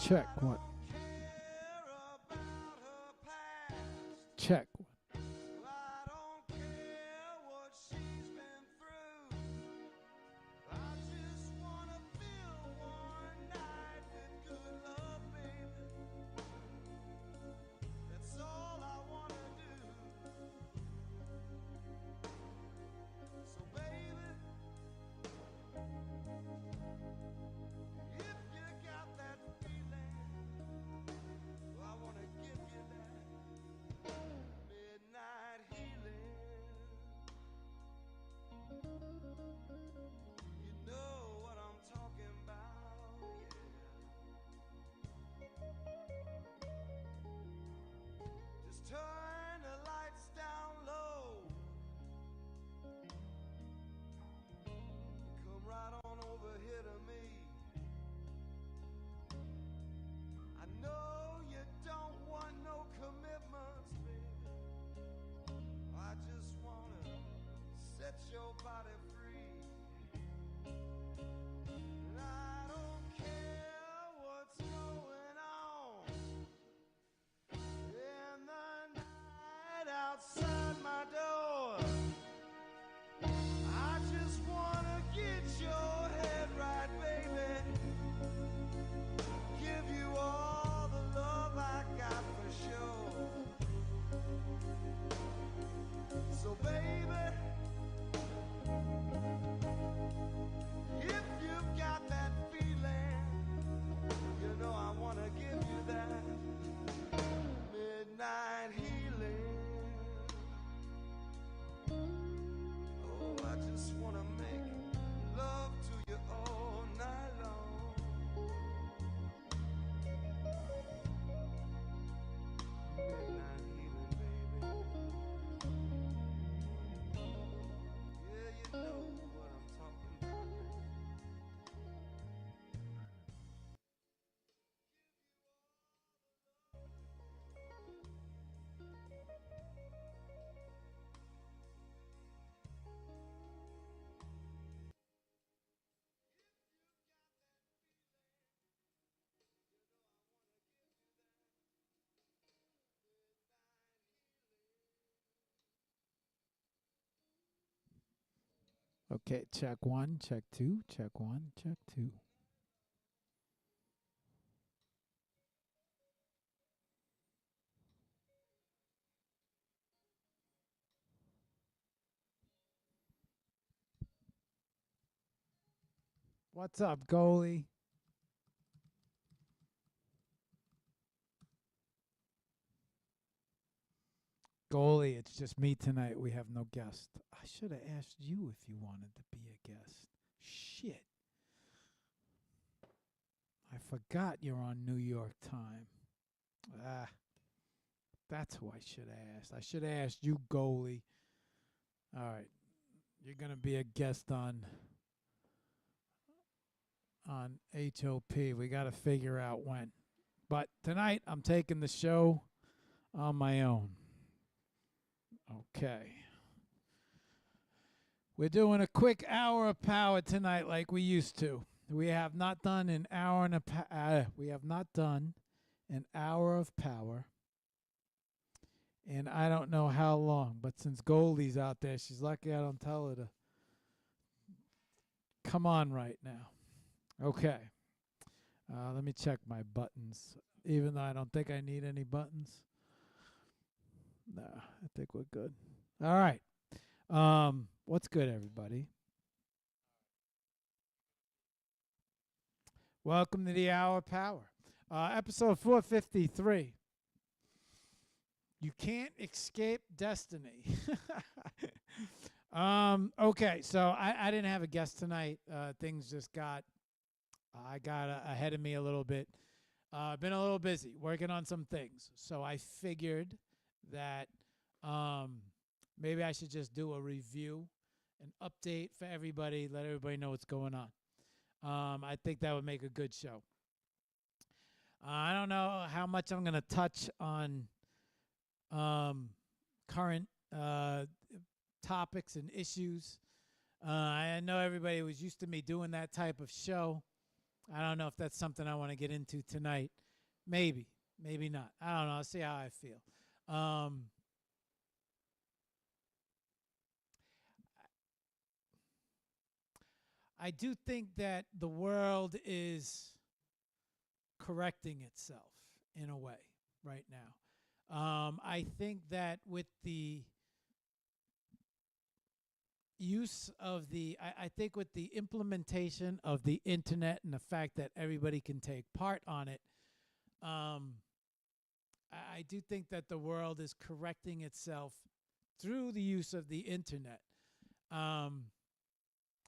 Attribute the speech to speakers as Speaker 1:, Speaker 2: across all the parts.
Speaker 1: Check one. Check one.
Speaker 2: Turn the lights down low. Come right on over here to me. I know you don't want no commitments, baby. I just wanna set your body free. And I don't care what's going on in the night outside my door. I just wanna get your head right, baby. Give you all the love I got for sure. So baby, if you've got that feeling, you know I wanna give you that midnight healing. Oh, I just wanna make love to you all night long. Midnight healing, baby. Yeah, you know what I'm talking about.
Speaker 1: Okay, check one, check two, check one, check two. What's up, goalie? Goalie, it's just me tonight. We have no guest. I should have asked you if you wanted to be a guest. Shit. I forgot you're on New York time. Ah, that's who I should have asked. I should have asked you, goalie. All right. You're going to be a guest on HOP. We got to figure out when. But tonight, I'm taking the show on my own. Okay. We're doing a quick hour of power tonight like we used to. We have not done an hour and we have not done an hour of power. And I don't know how long, but since Goldie's out there, she's lucky I don't tell her to come on right now. Okay. Let me check my buttons, even though I don't think I need any buttons. Nah, I think we're good. All right. What's good, everybody? Welcome to the Hour of Power. Episode 453. You can't escape destiny. Okay, so I didn't have a guest tonight. Things just got ahead of me a little bit. Been a little busy working on some things. So I figured that maybe I should just do a review, an update for everybody, let everybody know what's going on. I think that would make a good show. I don't know how much I'm going to touch on current topics and issues. I know everybody was used to me doing that type of show. I don't know if that's something I want to get into tonight. Maybe, maybe not. I don't know. I'll see how I feel. Um, I do think that the world is correcting itself in a way right now. I think that with the I think with the implementation of the internet and the fact that everybody can take part on it, um, I do think that the world is correcting itself through the use of the internet. Um,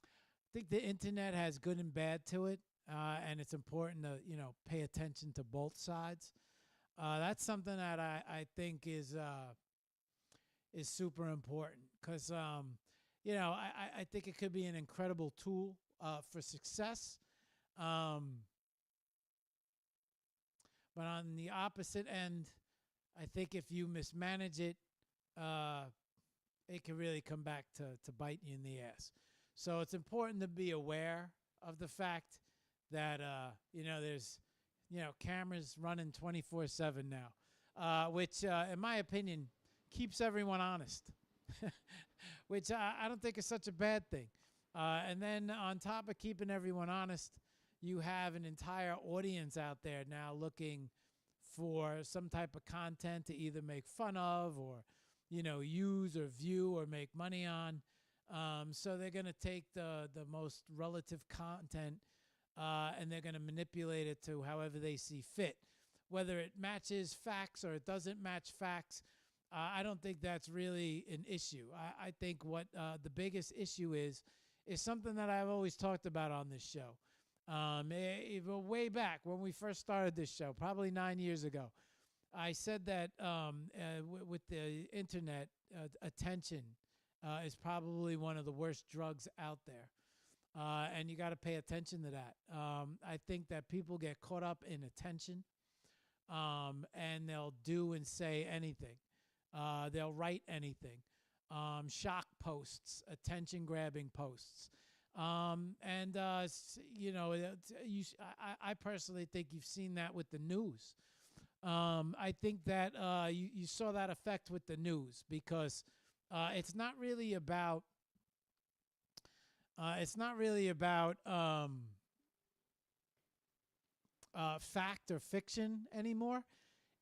Speaker 1: I think the internet has good and bad to it, and it's important to pay attention to both sides. That's something that I think is super important because I think it could be an incredible tool for success. Um, but on the opposite end, I think if you mismanage it, uh, it can really come back to bite you in the ass. So it's important to be aware of the fact that there's cameras running 24/7 now, which in my opinion keeps everyone honest, which I don't think is such a bad thing. And then on top of keeping everyone honest, you have an entire audience out there now looking for some type of content to either make fun of or use or view or make money on. So they're going to take the most relative content and they're going to manipulate it to however they see fit. Whether it matches facts or it doesn't match facts, I don't think that's really an issue. I think what the biggest issue is something that I've always talked about on this show. Way back when we first started this show, probably 9 years ago, I said that with the internet, attention is probably one of the worst drugs out there. And you got to pay attention to that. I think that people get caught up in attention and they'll do and say anything. They'll write anything. Shock posts, attention grabbing posts. I personally think you've seen that with the news. I think that you saw that effect with the news because it's not really about fact or fiction anymore.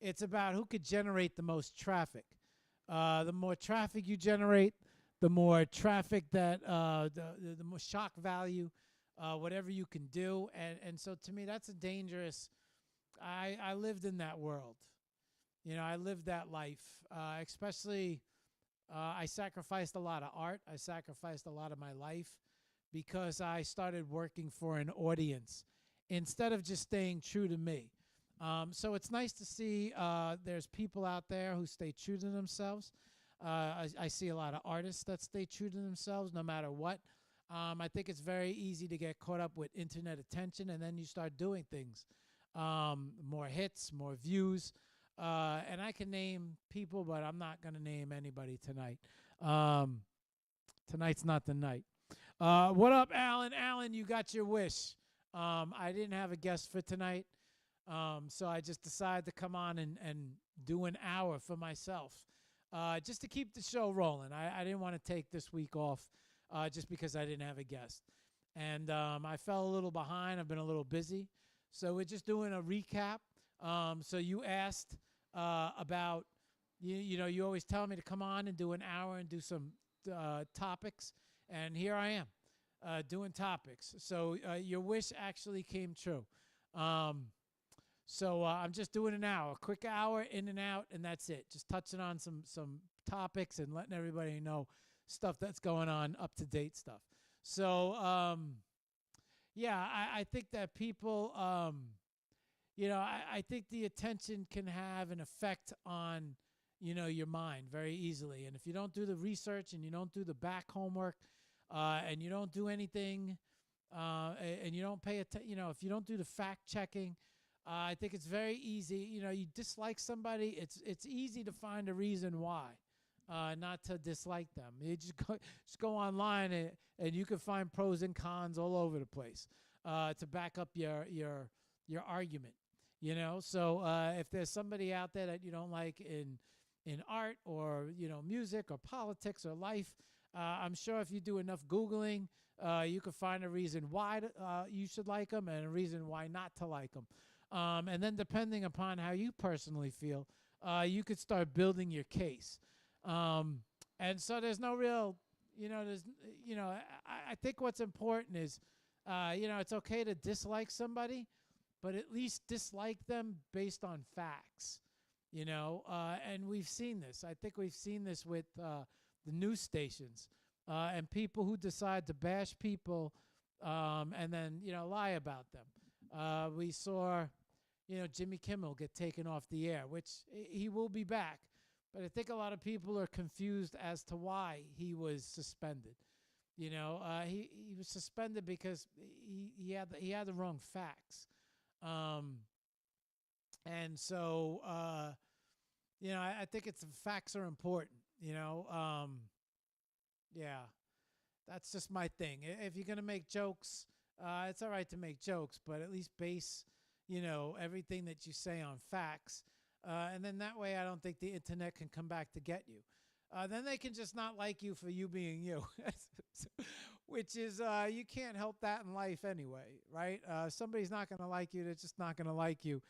Speaker 1: It's about who could generate the most traffic. The more traffic you generate, the more traffic that the more shock value, whatever you can do, and so to me that's a dangerous. I lived in that world, I lived that life, especially. I sacrificed a lot of art. I sacrificed a lot of my life because I started working for an audience instead of just staying true to me. So it's nice to see there's people out there who stay true to themselves. I see a lot of artists that stay true to themselves no matter what. I think it's very easy to get caught up with internet attention, and then you start doing things. More hits, more views. And I can name people, but I'm not going to name anybody tonight. Tonight's not the night. What up, Alan? Alan, you got your wish. I didn't have a guest for tonight. So I just decided to come on and do an hour for myself, just to keep the show rolling. I didn't want to take this week off just because I didn't have a guest. And I fell a little behind. I've been a little busy. So we're just doing a recap. So you asked about, you always tell me to come on and do an hour and do some topics. And here I am doing topics. So your wish actually came true. So I'm just doing an hour, a quick hour in and out, and that's it. Just touching on some topics and letting everybody know stuff that's going on, up-to-date stuff. So, I think that people, I think the attention can have an effect on, your mind very easily. And if you don't do the research and you don't do the back homework and you don't do anything and you don't pay attention, if you don't do the fact-checking, I think it's very easy. You dislike somebody, it's easy to find a reason why not to dislike them. You just go online and you can find pros and cons all over the place. to back up your argument. So if there's somebody out there that you don't like in art or music or politics or life, I'm sure if you do enough Googling, you could find a reason why you should like them and a reason why not to like them. And then depending upon how you personally feel, you could start building your case. And so there's no real, I think what's important is, it's okay to dislike somebody, but at least dislike them based on facts. And we've seen this. I think we've seen this with the news stations and people who decide to bash people and then lie about them. We saw Jimmy Kimmel get taken off the air, which he will be back, but I think a lot of people are confused as to why he was suspended. He was suspended because he had the wrong facts. And so I think it's facts are important. Yeah, that's just my thing. If you're gonna make jokes, it's all right to make jokes, but at least base everything that you say on facts. And then that way I don't think the internet can come back to get you. Then they can just not like you for you being you, which is you can't help that in life anyway, right? Somebody's not going to like you. They're just not going to like you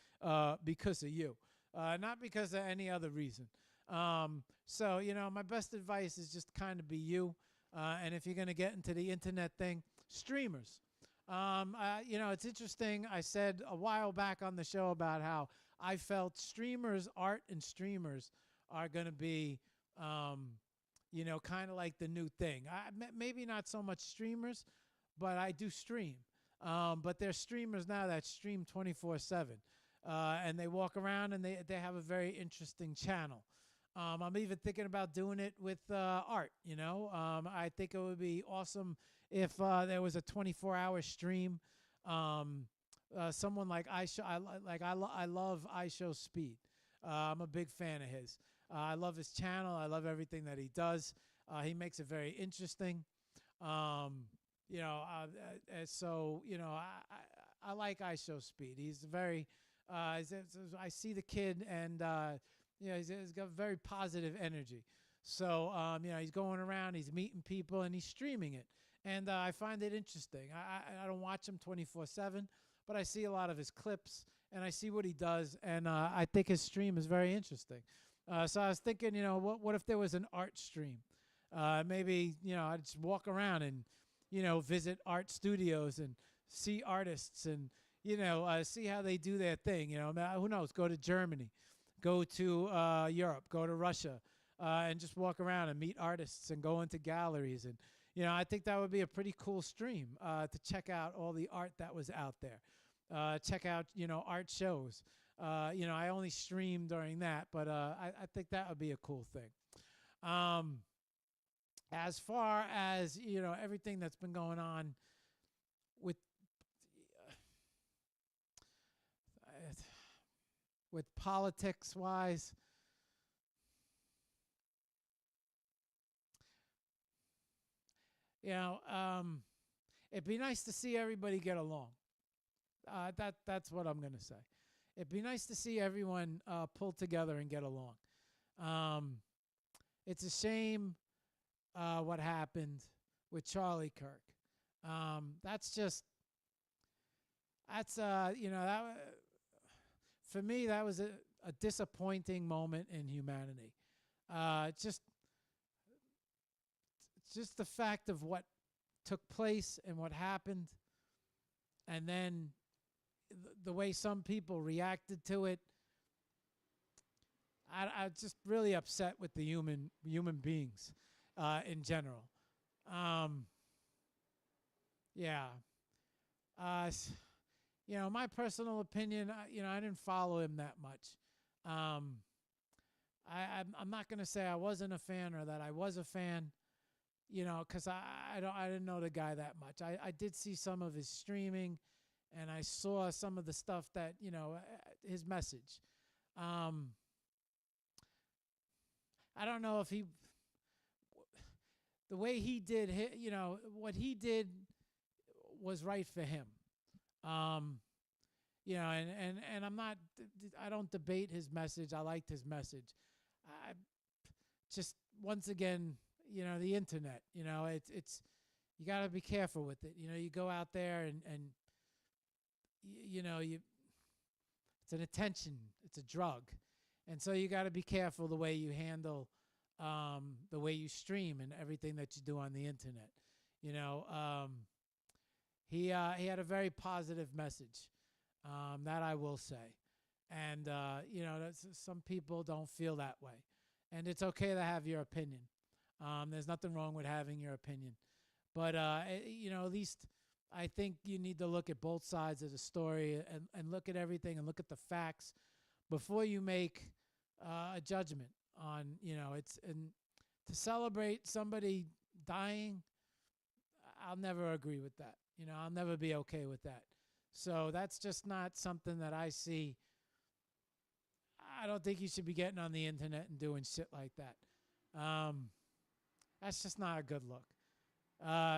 Speaker 1: because of you, not because of any other reason. So, my best advice is just kind of be you. And if you're going to get into the internet thing, streamers. It's interesting. I said a while back on the show about how I felt streamers, art and streamers are going to be, kind of like the new thing. Maybe not so much streamers, but I do stream. But there's streamers now that stream 24/7. And they walk around and they have a very interesting channel. I'm even thinking about doing it with art, I think it would be awesome if there was a 24-hour stream. Someone like I love iShow Speed. I'm a big fan of his. I love his channel. I love everything that he does. He makes it very interesting. So I like iShow Speed. He's very. I see the kid, and he's got very positive energy. So he's going around, he's meeting people, and he's streaming it. And I find it interesting. I don't watch him 24/7, but I see a lot of his clips, and I see what he does, and I think his stream is very interesting. So I was thinking, what if there was an art stream? Maybe, I'd just walk around and, visit art studios and see artists and, see how they do their thing. Who knows? Go to Germany, go to Europe, go to Russia, and just walk around and meet artists and go into galleries. And, I think that would be a pretty cool stream to check out all the art that was out there. Check out, art shows. I only stream during that, but I think that would be a cool thing. As far as, everything that's been going on with politics wise, it'd be nice to see everybody get along. That's what I'm going to say. It'd be nice to see everyone pull together and get along. It's a shame what happened with Charlie Kirk. For me, that was a disappointing moment in humanity. Just the fact of what took place and what happened, and then the way some people reacted to it. I just really upset with the human beings in general. My personal opinion, I didn't follow him that much. I'm not going to say I wasn't a fan or that I was a fan, because I didn't know the guy that much. I did see some of his streaming, and I saw some of the stuff that, his message. I don't know if the way he did, what he did was right for him. Um, and I'm not, I don't debate his message. I liked his message. I just, once again, the internet, it's you got to be careful with it. You go out there and you it's an attention, it's a drug. And so you got to be careful the way you handle the way you stream and everything that you do on the internet. You know, he had a very positive message, that I will say. And some people don't feel that way, and it's okay to have your opinion. There's nothing wrong with having your opinion, but at least I think you need to look at both sides of the story and look at everything and look at the facts before you make a judgment on, it's, and to celebrate somebody dying, I'll never agree with that. I'll never be okay with that. So that's just not something that I see. I don't think you should be getting on the internet and doing shit like that. That's just not a good look.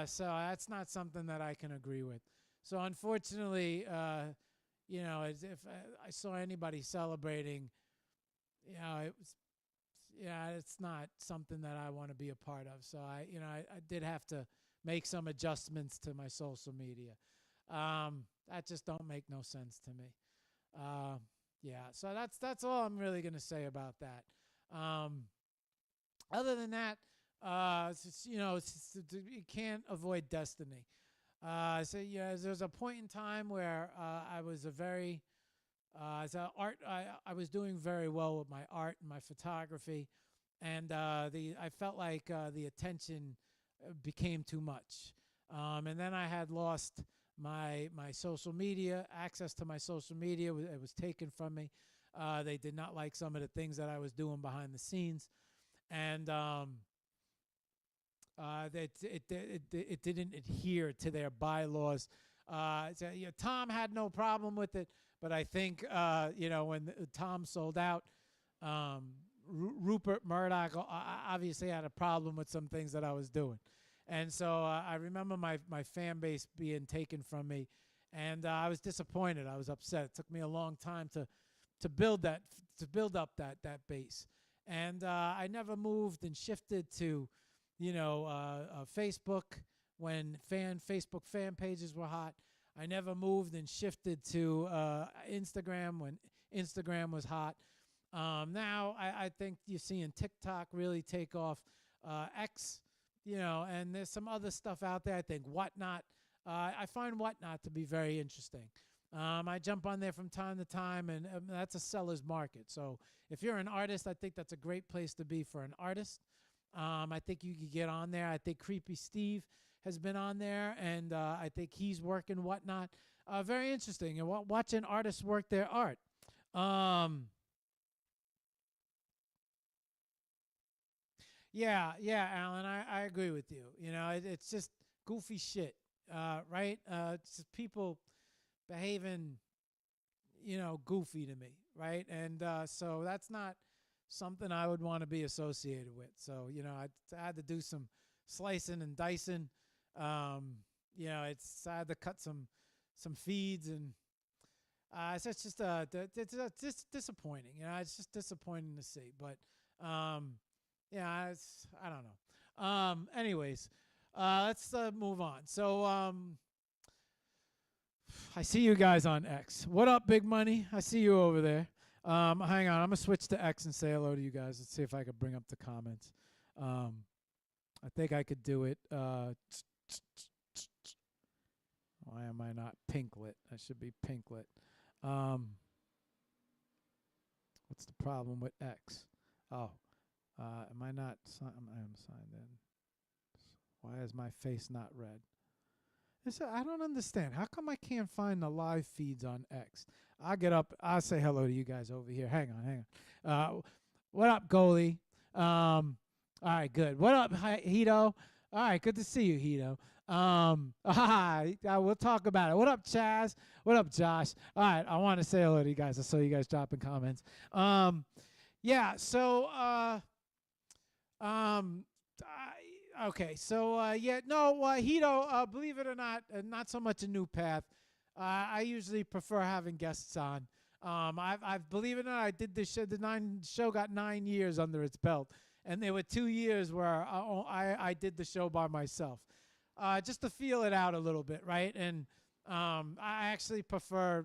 Speaker 1: So that's not something that I can agree with. So unfortunately, as if I saw anybody celebrating, it was, it's not something that I want to be a part of. So I did have to make some adjustments to my social media. That just don't make no sense to me. So that's all I'm really gonna say about that. Other than that, you can't avoid destiny. There's a point in time where I was a very as a art. I was doing very well with my art and my photography, and I felt like the attention became too much, and then I had lost my social media access to my social media. It was taken from me. They did not like some of the things that I was doing behind the scenes, and it didn't adhere to their bylaws. Tom had no problem with it, but I think when Tom sold out, Rupert Murdoch obviously had a problem with some things that I was doing. And so I remember my fan base being taken from me, and I was disappointed. I was upset. It took me a long time to build up that base, and I never moved and shifted to Facebook when Facebook fan pages were hot. I never moved and shifted to Instagram when Instagram was hot. Now I think you're seeing TikTok really take off. X, and there's some other stuff out there. I think Whatnot. I find Whatnot to be very interesting. I jump on there from time to time, and that's a seller's market. So if you're an artist, I think that's a great place to be for an artist. I think you could get on there. I think Creepy Steve has been on there, and I think he's working Whatnot. Very interesting, and watching artists work their art. Yeah, Alan, I agree with you. It's just goofy shit, right? It's just people behaving, goofy to me, right? And so that's not something I would want to be associated with. So, I had to do some slicing and dicing. I had to cut some feeds, and it's just it's disappointing. It's just disappointing to see. But I don't know. Anyways, let's move on. So I see you guys on X. What up, Big Money? I see you over there. Hang on, I'm gonna switch to X and say hello to you guys. Let's see if I could bring up the comments. I think I could do it. Why am I not pinklit? I should be pinklit. What's the problem with X? Oh, am I not? I am signed in. Why is my face not red? I don't understand. How come I can't find the live feeds on X? I'll get up. I'll say hello to you guys over here. Hang on. What up, goalie? All right, good. What up, Hito? All right, good to see you, Hito. We'll talk about it. What up, Chaz? What up, Josh? All right, I want to say hello to you guys. I saw you guys dropping comments. Okay, so Hito, believe it or not, not so much a new path. I usually prefer having guests on. I've believe it or not, I did this show. Show got 9 years under its belt, and there were 2 years where I did the show by myself, just to feel it out a little bit, right? And I actually prefer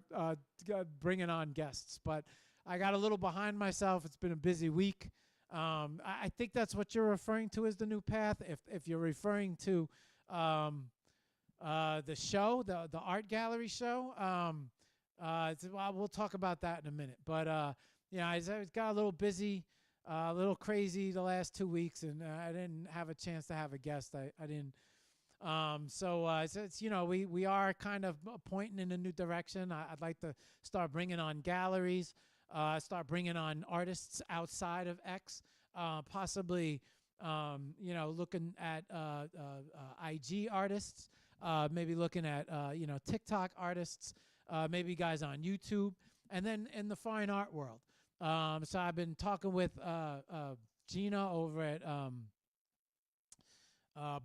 Speaker 1: bringing on guests, but I got a little behind myself. It's been a busy week. I think that's what you're referring to as the new path. If you're referring to the show, the art gallery show, well, we'll talk about that in a minute. But yeah, I got a little busy, a little crazy the last 2 weeks, and I didn't have a chance to have a guest. I didn't. So it's we are kind of pointing in a new direction. I'd like to start bringing on galleries, start bringing on artists outside of X, possibly looking at IG artists, maybe looking at TikTok artists, maybe guys on YouTube, and then in the fine art world. So I've been talking with Gina over at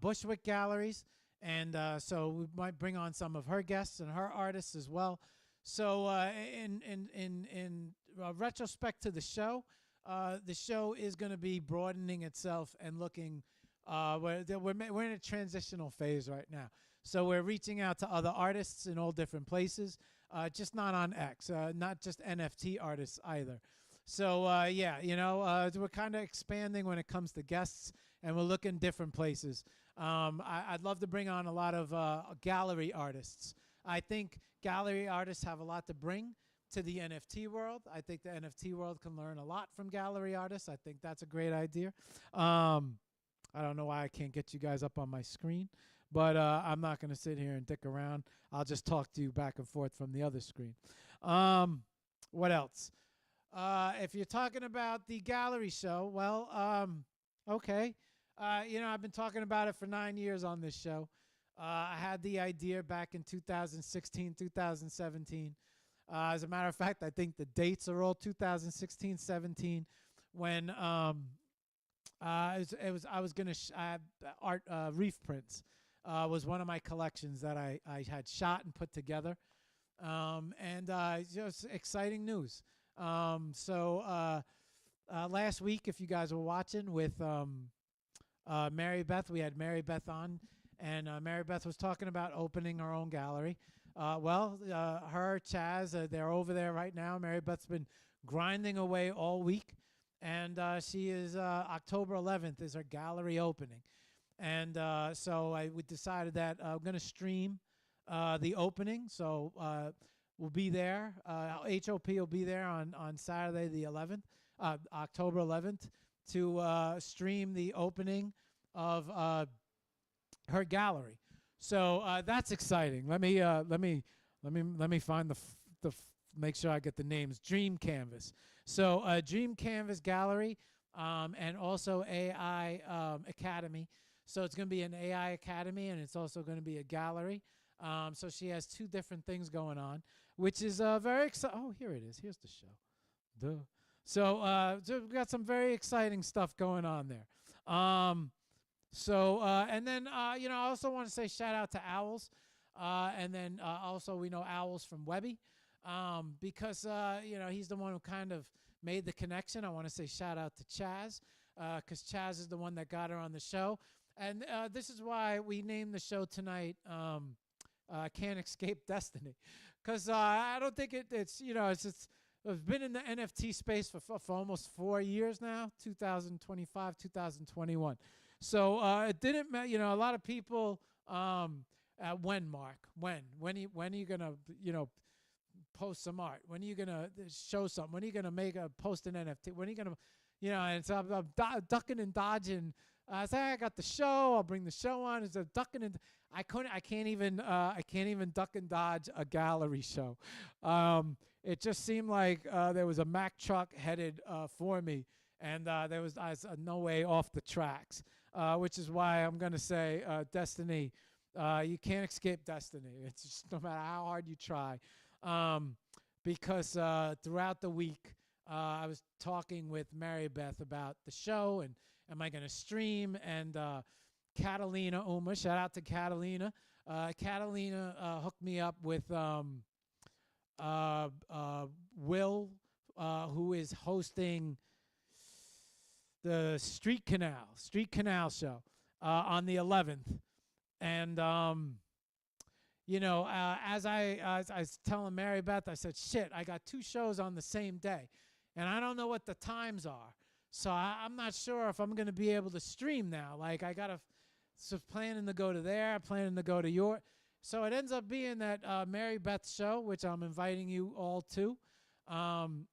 Speaker 1: Bushwick Galleries, and so we might bring on some of her guests and her artists as well. So in retrospect to the show is going to be broadening itself and looking. We're in a transitional phase right now, so we're reaching out to other artists in all different places, just not on X, not just NFT artists either. So we're kind of expanding when it comes to guests, and we're looking different places. I'd love to bring on a lot of gallery artists. I think gallery artists have a lot to bring to the NFT world. I think the NFT world can learn a lot from gallery artists. I think that's a great idea. I don't know why I can't get you guys up on my screen, but I'm not going to sit here and dick around. I'll just talk to you back and forth from the other screen. What else? If you're talking about the gallery show, well, okay. I've been talking about it for 9 years on this show. I had the idea back in 2016, 2017. As a matter of fact, I think the dates are all 2016, 17, when I was going to art reef prints was one of my collections that I had shot and put together, and just exciting news. So last week, if you guys were watching with Mary Beth, we had Mary Beth on, and Mary Beth was talking about opening her own gallery. Her, Chaz, they're over there right now. Mary Beth's been grinding away all week, and she is October 11th is her gallery opening. And so we decided that I'm going to stream the opening. So we'll be there. HOP will be there on Saturday the 11th, October 11th, to stream the opening of her gallery. So that's exciting. Let me find the make sure I get the names. Dream Canvas. So Dream Canvas Gallery, and also AI Academy. So it's going to be an AI Academy, and it's also going to be a gallery. So she has two different things going on, which is very exciting. Oh, here it is. Here's the show. Duh. So we've got some very exciting stuff going on there. And then I also want to say shout out to Owls, and then also we know Owls from Webby, because he's the one who kind of made the connection. I want to say shout out to Chaz, because Chaz is the one that got her on the show, and this is why we named the show tonight Can't Escape Destiny, because I don't think it's I've been in the NFT space for almost 4 years now, 2025, 2021. So it didn't matter, a lot of people, when, Mark, when are you going to, post some art? When are you going to show something? When are you going to post an NFT? When are you going to, and so I'm ducking and dodging. I say I got the show. I'll bring the show on. It's a ducking and I can't even duck and dodge a gallery show. It just seemed like there was a Mack truck headed for me, and there was no way off the tracks, which is why I'm going to say destiny. You can't escape destiny. It's just no matter how hard you try. Because throughout the week, I was talking with Mary Beth about the show and am I going to stream, and Catalina Uma, shout out to Catalina, Catalina hooked me up with uh, uh, Will, who is hosting the Street Canal show on the 11th. And as I was telling Mary Beth, I said, "Shit, I got two shows on the same day, and I don't know what the times are, so I'm not sure if I'm going to be able to stream now. Like, I got to planning to go to there, planning to go to your." So it ends up being that Mary Beth's show, which I'm inviting you all to,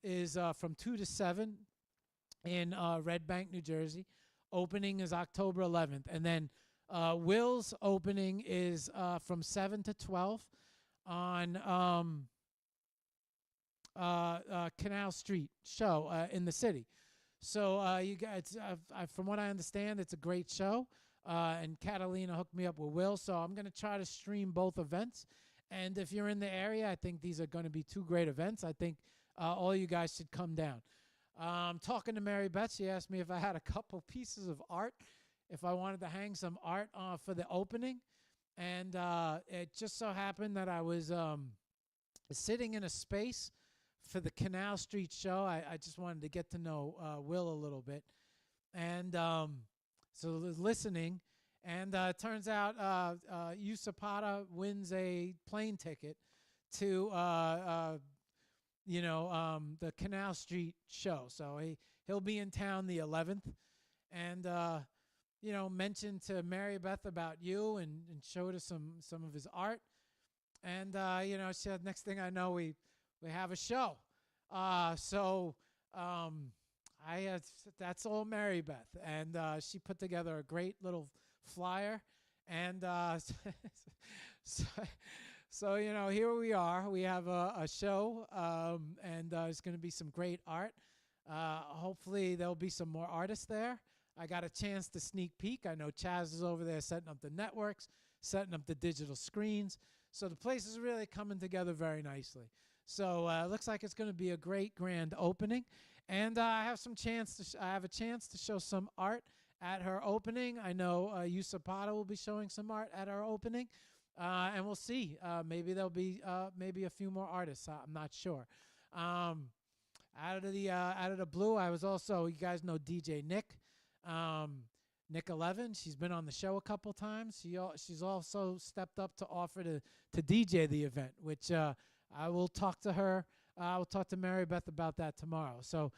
Speaker 1: is from 2 to 7 in Red Bank, New Jersey. Opening is October 11th. And then Will's opening is from 7 to 12 on Canal Street show in the city. So you guys, from what I understand, it's a great show. And Catalina hooked me up with Will, so I'm going to try to stream both events. And if you're in the area, I think these are going to be two great events. I think all you guys should come down. Talking to Mary Beth, she asked me if I had a couple pieces of art, if I wanted to hang some art for the opening. And it just so happened that I was sitting in a space for the Canal Street show. I just wanted to get to know Will a little bit. And so listening, and it turns out Usapata wins a plane ticket to the Canal Street show. So he'll be in town the 11th, and mentioned to Mary Beth about you and showed us some of his art. And she said, next thing I know, we have a show. That's all Mary Beth, and she put together a great little flyer, and so here we are. We have a show, and there's going to be some great art. Hopefully there'll be some more artists there. I got a chance to sneak peek. I know Chaz is over there setting up the networks, setting up the digital screens. So the place is really coming together very nicely. So it looks like it's going to be a great grand opening. And I have a chance to show some art at her opening. I know Usapata will be showing some art at her opening, and we'll see. Maybe there'll be maybe a few more artists. I'm not sure. Out of the blue, I was also, you guys know DJ Nick, Nick 11. She's been on the show a couple times. She's also stepped up to offer to DJ the event, which I will talk to her. We'll talk to Mary Beth about that tomorrow. So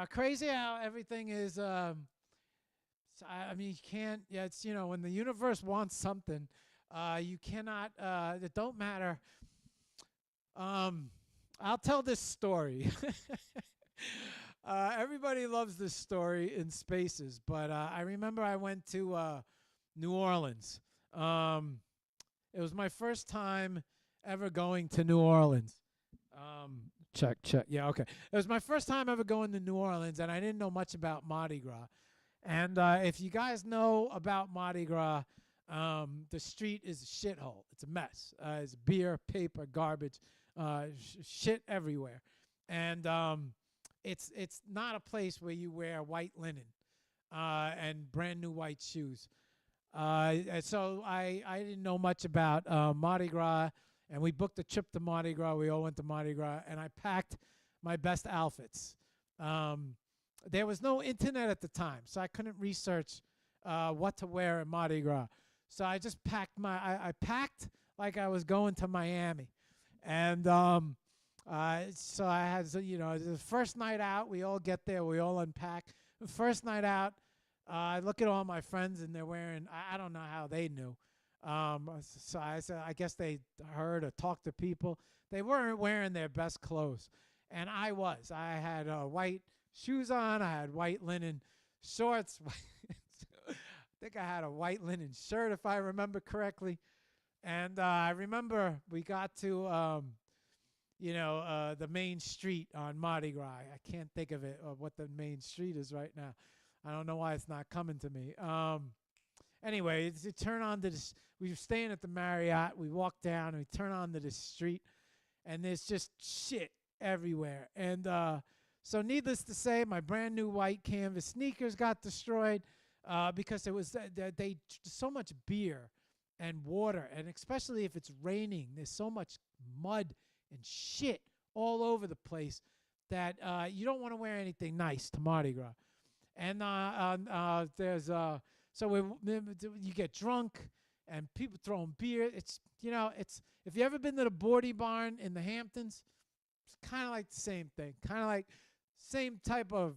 Speaker 1: crazy how everything is. I mean, you can't. Yeah, it's when the universe wants something, you cannot. It don't matter. I'll tell this story. Everybody loves this story in spaces, but I remember I went to New Orleans. It was my first time ever going to New Orleans. Check. Yeah, okay. It was my first time ever going to New Orleans, and I didn't know much about Mardi Gras. And if you guys know about Mardi Gras, the street is a shithole. It's a mess. It's beer, paper, garbage, shit everywhere. And it's not a place where you wear white linen and brand new white shoes. So I didn't know much about Mardi Gras. And we booked a trip to Mardi Gras. We all went to Mardi Gras, and I packed my best outfits. There was no internet at the time, so I couldn't research what to wear at Mardi Gras. So I just packed I packed like I was going to Miami. And so I had, the first night out, we all get there, we all unpack. The first night out, I look at all my friends, and they're wearing, I don't know how they knew. So I said, I guess they heard or talked to people. They weren't wearing their best clothes, and I was. I had white shoes on. I had white linen shorts. I think I had a white linen shirt, if I remember correctly. And I remember we got to, the main street on Mardi Gras. I can't think of what the main street is right now. I don't know why it's not coming to me. Anyway, it turned on to this. We were staying at the Marriott. We walked down and we turn on to this street, and there's just shit everywhere. And so needless to say, my brand new white canvas sneakers got destroyed because it was so much beer and water, and especially if it's raining, there's so much mud and shit all over the place that you don't want to wear anything nice to Mardi Gras. And there's so you get drunk and people throwing beer. It's it's if you ever been to the Bordy Barn in the Hamptons, it's kind of like the same thing, kind of like same type of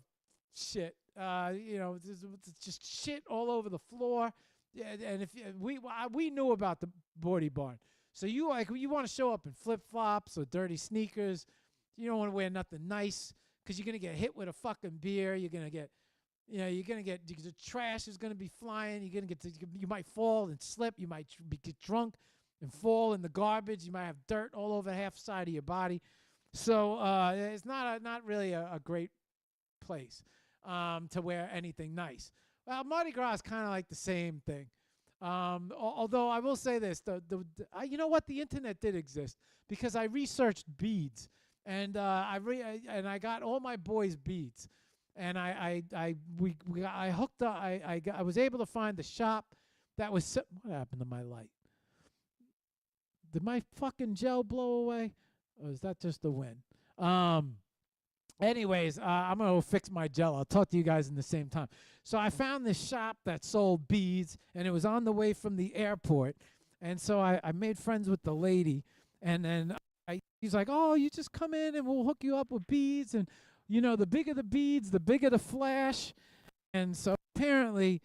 Speaker 1: shit. It's just shit all over the floor. Yeah, and if we knew about the Bordy Barn, so you want to show up in flip flops or dirty sneakers. You don't want to wear nothing nice because you're gonna get hit with a fucking beer. You're gonna get the trash is gonna be flying. You might fall and slip. You might get drunk and fall in the garbage. You might have dirt all over half side of your body. So it's not really a great place to wear anything nice. Well, Mardi Gras is kind of like the same thing. Although I will say this, you know what, the internet did exist because I researched beads, and I got all my boys' beads, and I hooked up. I was able to find the shop that was. What happened to my light? Did my fucking gel blow away, or is that just the wind? Anyways, I'm going to fix my gel. I'll talk to you guys in the same time. So I found this shop that sold beads, and it was on the way from the airport. And so I made friends with the lady, and then he's like, oh, you just come in and we'll hook you up with beads. And, the bigger the beads, the bigger the flash. And so apparently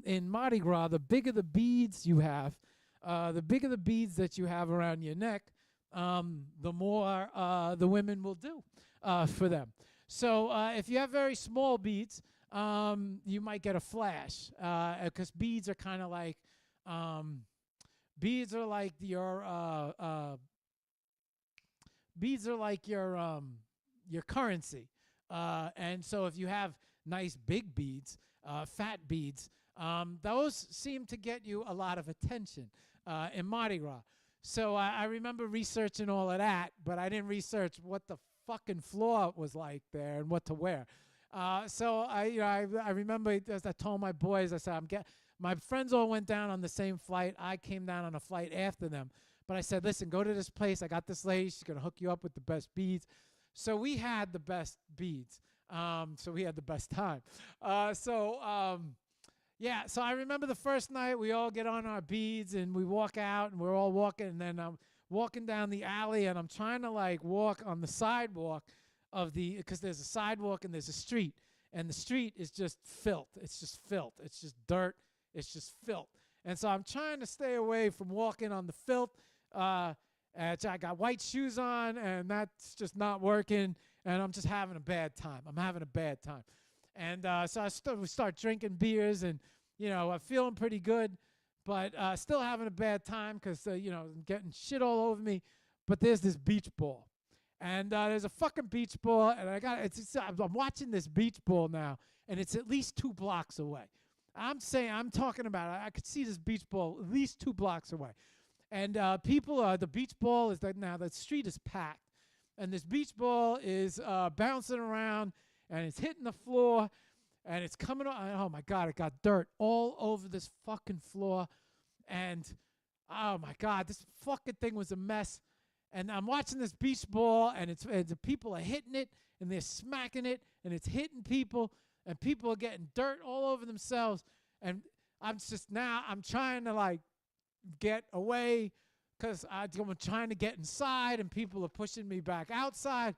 Speaker 1: in Mardi Gras, the bigger the beads you have, the bigger the beads that you have around your neck, the more the women will do for them. So if you have very small beads, you might get a flash because beads are kind of like your currency. And so if you have nice big beads, fat beads, those seem to get you a lot of attention in Mardi Gras. So I remember researching all of that, but I didn't research what the fucking floor was like there and what to wear. So I remember, as I told my boys, I said, my friends all went down on the same flight. I came down on a flight after them. But I said, listen, go to this place. I got this lady. She's going to hook you up with the best beads. So we had the best beads. So we had the best time. Yeah, so I remember the first night we all get on our beads and we walk out and we're all walking, and then I'm walking down the alley and I'm trying to walk on the sidewalk because there's a sidewalk and there's a street, and the street is just filth. It's just filth. It's just dirt. It's just filth. And so I'm trying to stay away from walking on the filth. I got white shoes on, and that's just not working, and I'm just having a bad time. I'm having a bad time. And so we start drinking beers, and, I'm feeling pretty good, but still having a bad time because, I'm getting shit all over me. But there's this beach ball. And there's a fucking beach ball, and I'm watching this beach ball now, and it's at least 2 blocks away. I'm talking about, I could see this beach ball at least 2 blocks away. And the beach ball is now the street is packed, and this beach ball is bouncing around, and it's hitting the floor, and it's coming on. Oh my God, it got dirt all over this fucking floor. And oh my God, this fucking thing was a mess. And I'm watching this beach ball, and the people are hitting it, and they're smacking it, and it's hitting people, and people are getting dirt all over themselves. And I'm trying to get away because I'm trying to get inside, and people are pushing me back outside.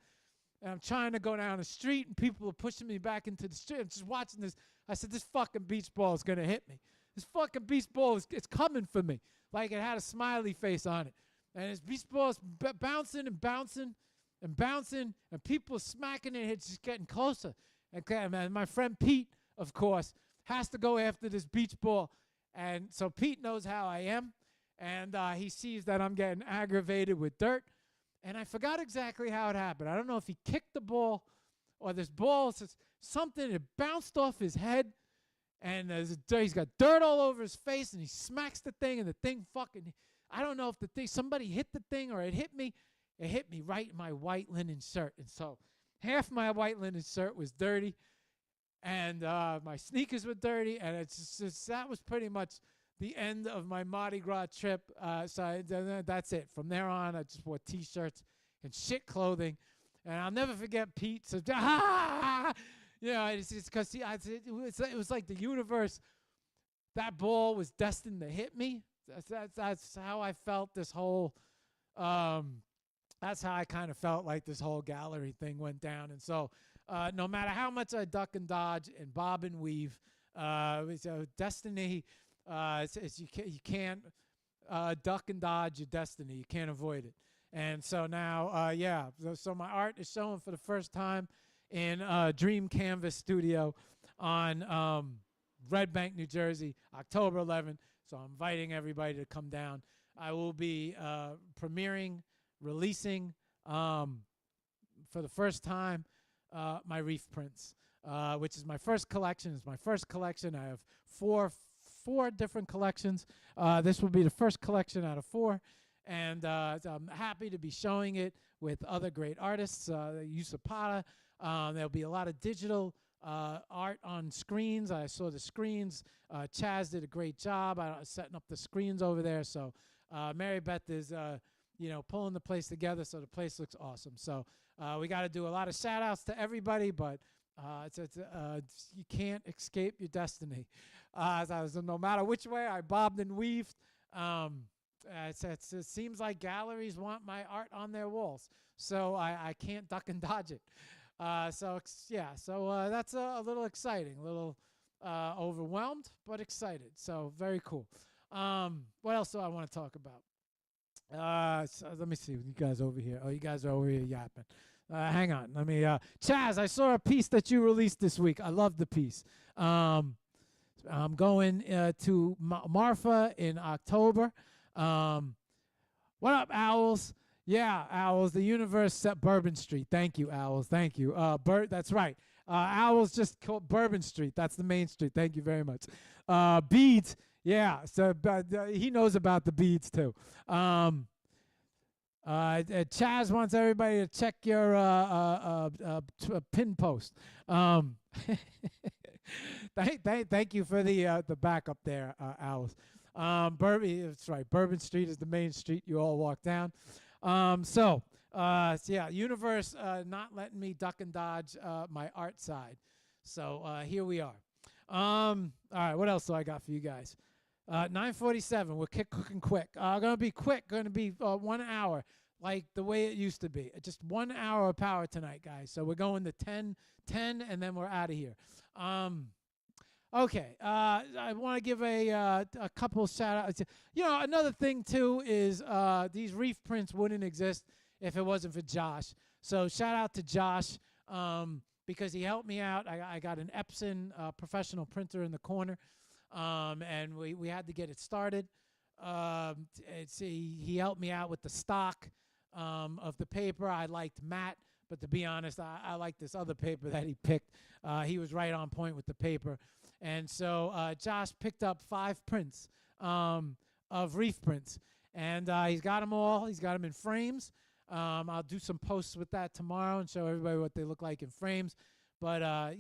Speaker 1: And I'm trying to go down the street, and people are pushing me back into the street. I'm just watching this. I said, this fucking beach ball is going to hit me. This fucking beach ball it's coming for me. Like it had a smiley face on it. And this beach ball is bouncing and bouncing and bouncing, and people are smacking it. It's just getting closer. And my friend Pete, of course, has to go after this beach ball. And so Pete knows how I am. And he sees that I'm getting aggravated with dirt. And I forgot exactly how it happened. I don't know if he kicked the ball or this ball, something, it bounced off his head. And he's got dirt all over his face, and he smacks the thing, and the thing I don't know if somebody hit the thing or it hit me. It hit me right in my white linen shirt. And so half my white linen shirt was dirty, and my sneakers were dirty, and that was pretty much the end of my Mardi Gras trip. That's it. From there on, I just wore T-shirts and shit clothing. And I'll never forget Pete. So, it's because it was like the universe. That ball was destined to hit me. That's how I felt this whole. That's how I kind of felt like this whole gallery thing went down. And so, no matter how much I duck and dodge and bob and weave, so destiny. You can't duck and dodge your destiny. You can't avoid it. And so now, so my art is showing for the first time in Dream Canvas Studio on Red Bank, New Jersey, October 11th. So I'm inviting everybody to come down. I will be releasing for the first time my reef prints, which is my first collection. It's my first collection. I have four different collections. This will be the first collection out of 4. And so I'm happy to be showing it with other great artists. Usapata. There'll be a lot of digital art on screens. I saw the screens. Chaz did a great job setting up the screens over there. So Mary Beth is, pulling the place together. So the place looks awesome. So we got to do a lot of shout outs to everybody, but you can't escape your destiny. So no matter which way I bobbed and weaved, it seems like galleries want my art on their walls, so I can't duck and dodge it. So that's a little exciting, a little overwhelmed, but excited. So very cool. What else do I want to talk about? So let me see. You guys over here. Oh, you guys are over here yapping. Hang on. Let me. Chaz, I saw a piece that you released this week. I love the piece. I'm going to Marfa in October. What up, Owls? Yeah, Owls. The universe set Bourbon Street. Thank you, Owls. Thank you. That's right. Owls just called Bourbon Street. That's the main street. Thank you very much. Beads. Yeah. So he knows about the beads too. Chaz wants everybody to check your pin post. Thank you for the backup there, Owls. That's right. Bourbon Street is the main street you all walk down. Universe not letting me duck and dodge my art side. So here we are. All right, what else do I got for you guys? 9:47. We're cooking quick. Gonna be quick. Gonna be 1 hour, like the way it used to be. Just 1 hour of power tonight, guys. So we're going to 10, and then we're out of here. Okay. I want to give a couple shout outs. Another thing too is these reef prints wouldn't exist if it wasn't for Josh. So shout out to Josh because he helped me out. I got an Epson professional printer in the corner. And we had to get it started. He helped me out with the stock of the paper. I liked matte, but to be honest, I like this other paper that he picked. He was right on point with the paper. And so Josh picked up 5 prints of reef prints. And he's got them all. He's got them in frames. I'll do some posts with that tomorrow and show everybody what they look like in frames. But, a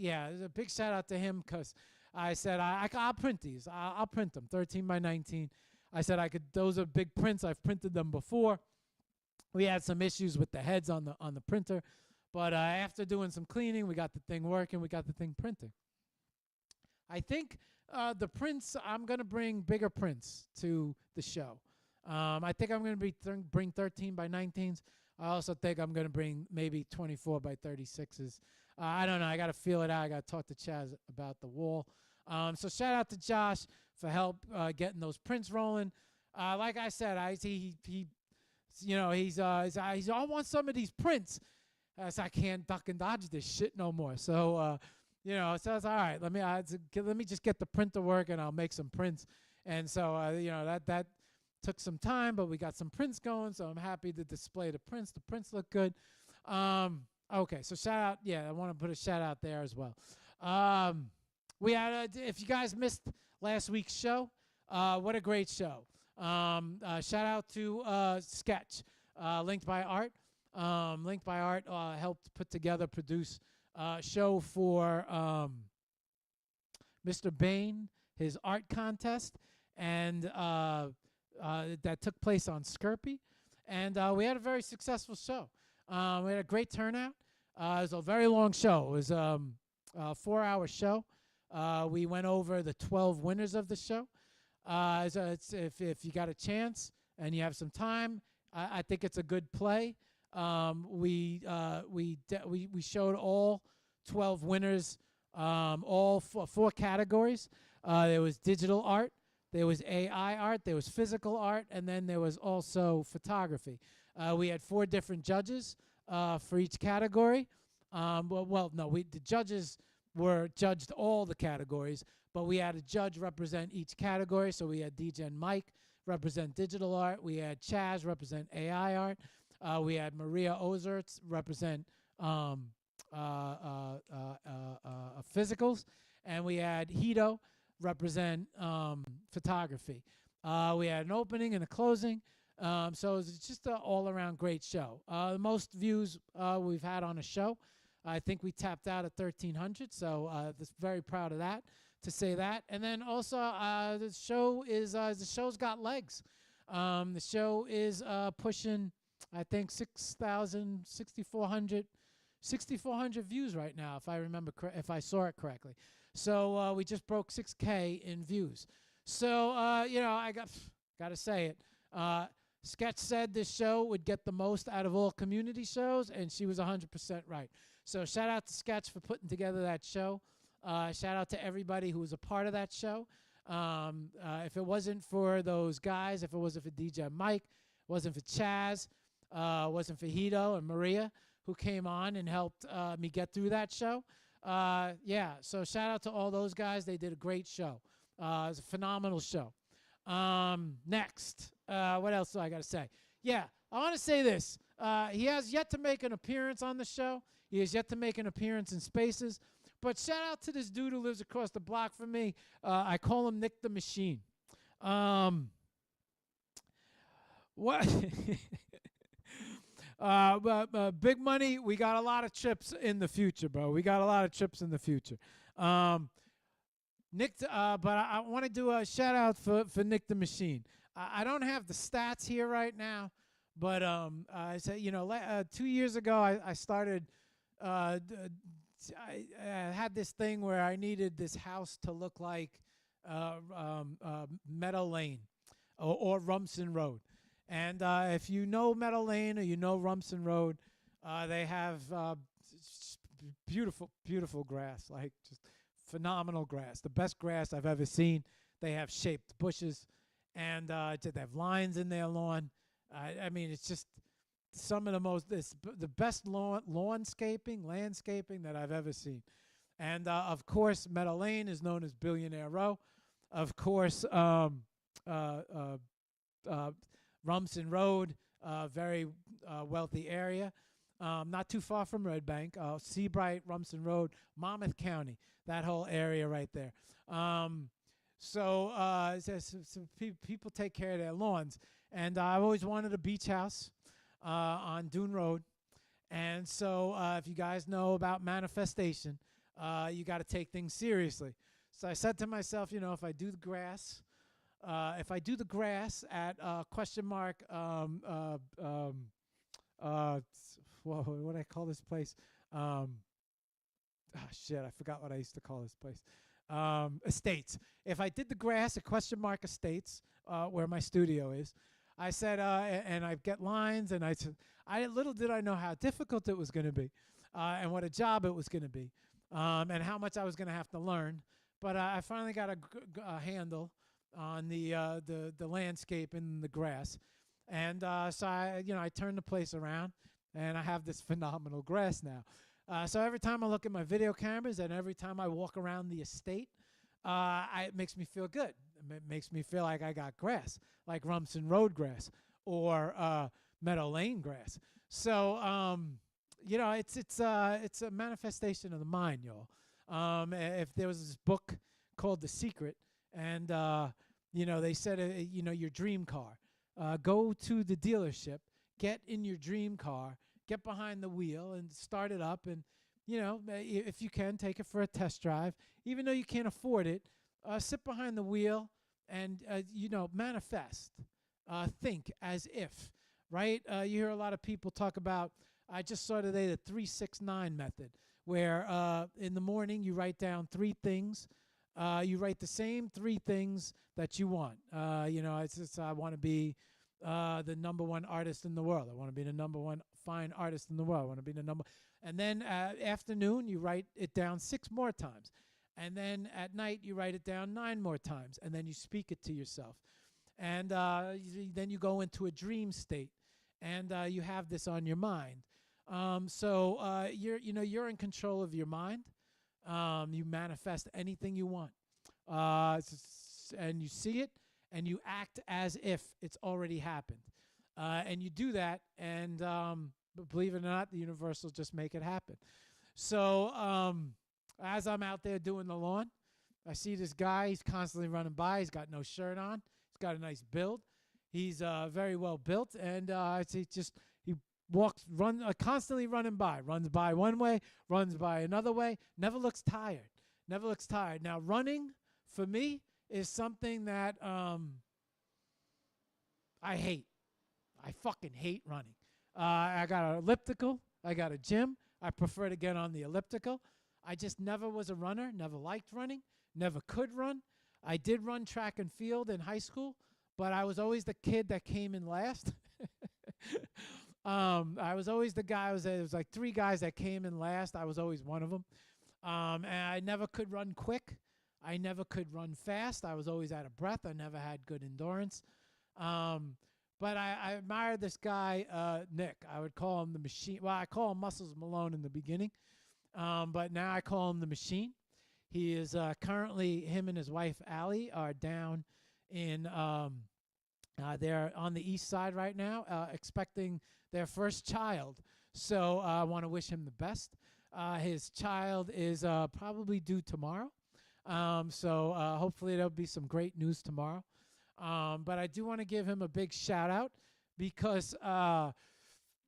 Speaker 1: big shout out to him because I said, I'll print these. I'll print them, 13 by 19. I said those are big prints. I've printed them before. We had some issues with the heads on the printer. But after doing some cleaning, we got the thing working. We got the thing printing. I think the prints, I'm going to bring bigger prints to the show. I think I'm going to bring 13 by 19s. I also think I'm going to bring maybe 24 by 36s. I don't know. I got to feel it out. I got to talk to Chaz about the wall. So shout out to Josh for help getting those prints rolling. Like I said, I want some of these prints. So I can't duck and dodge this shit no more. So so it's all right. Let me just get the printer working. I'll make some prints. And so that took some time, but we got some prints going. So I'm happy to display the prints. The prints look good. Okay, so shout out. Yeah, I want to put a shout out there as well. We had, if you guys missed last week's show, what a great show. Shout out to Sketch, Linked by Art. Linked by Art helped produce a show for Mr. Bain, his art contest. and that took place on Skirpy, and we had a very successful show. We had a great turnout. It was a very long show. It was a 4-hour show. We went over the 12 winners of the show. So if you got a chance and you have some time, I think it's a good play. We showed all 12 winners, all four categories. There was digital art, there was AI art, there was physical art, and then there was also photography. We had 4 different judges for each category. The judges were judged all the categories, but we had a judge represent each category. So we had DJ and Mike represent digital art. We had Chaz represent AI art. We had Maria Ozerts represent physicals, and we had Hito represent photography. We had an opening and a closing, so it's just an all-around great show. The most views we've had on a show. I think we tapped out at 1,300, so very proud of that, to say that. And then also the show's got legs. The show is pushing, I think, 6,400 views right now, if I remember, if I saw it correctly. So we just broke 6K in views. So I got to say it. Sketch said this show would get the most out of all community shows, and she was 100% right. So shout out to Sketch for putting together that show. Shout out to everybody who was a part of that show. If it wasn't for those guys, if it wasn't for DJ Mike, wasn't for Chaz, wasn't for Hito and Maria, who came on and helped me get through that show. So shout out to all those guys. They did a great show. It was a phenomenal show. Next, what else do I got to say? Yeah, I want to say this. He has yet to make an appearance on the show. He has yet to make an appearance in Spaces. But shout out to this dude who lives across the block from me. I call him Nick the Machine. What? Big money, we got a lot of trips in the future, bro. We got a lot of trips in the future. Nick, but I want to do a shout out for Nick the Machine. I don't have the stats here right now, but I said, 2 years ago I started. I had this thing where I needed this house to look like Meadow Lane or Rumson Road. And if you know Meadow Lane or you know Rumson Road, they have beautiful, beautiful grass, like just phenomenal grass, the best grass I've ever seen. They have shaped bushes, and they have lines in their lawn. I mean, it's just some of the best landscaping that I've ever seen. And of course, Meadow Lane is known as Billionaire Row. Of course, Rumson Road, very wealthy area, not too far from Red Bank. Seabright, Rumson Road, Monmouth County, that whole area right there. So people take care of their lawns. And I've always wanted a beach house on Dune Road. And so if you guys know about manifestation, you got to take things seriously. So I said to myself, if I do the grass, at question mark, what do I call this place? I forgot what I used to call this place. Estates. If I did the grass at question mark Estates, where my studio is, I said, and I get lines, and little did I know how difficult it was going to be, and what a job it was going to be, and how much I was going to have to learn. But I finally got a handle on the landscape and the grass, and so I turned the place around, and I have this phenomenal grass now. So every time I look at my video cameras and every time I walk around the estate, it makes me feel good. It makes me feel like I got grass, like Rumson Road grass or Meadow Lane grass. So it's a manifestation of the mind, y'all. If there was this book called The Secret, and they said your dream car, go to the dealership, get in your dream car, get behind the wheel and start it up, and if you can, take it for a test drive. Even though you can't afford it, sit behind the wheel and manifest, think as if, right? You hear a lot of people talk about. I just saw today the 3-6-9 method, where in the morning you write down 3 things. You write the same 3 things that you want. I want to be the number 1 artist in the world. I want to be the number 1 fine artist in the world. I want to be the number. And then afternoon, you write it down 6 more times. And then at night, you write it down 9 more times. And then you speak it to yourself. And then you go into a dream state. And you have this on your mind. So you're in control of your mind. You manifest anything you want. And you see it, and you act as if it's already happened. And you do that, and believe it or not, the universe will just make it happen. So as I'm out there doing the lawn, I see this guy. He's constantly running by. He's got no shirt on. He's got a nice build. He's very well built, and he constantly running by. Runs by one way, runs by another way. Never looks tired. Never looks tired. Now, running for me is something that I hate. I fucking hate running. I got an elliptical. I got a gym. I prefer to get on the elliptical. I just never was a runner. Never liked running. Never could run. I did run track and field in high school, but I was always the kid that came in last. I was always the guy. There was like 3 guys that came in last. I was always one of them. And I never could run quick. I never could run fast. I was always out of breath. I never had good endurance. But I admired this guy, Nick. I would call him the machine. Well, I call him Muscles Malone in the beginning. But now I call him the machine. He is currently, him and his wife, Allie, are down in, they're on the east side right now, expecting their first child. So I want to wish him the best. His child is probably due tomorrow. So hopefully there'll be some great news tomorrow. But I do want to give him a big shout out because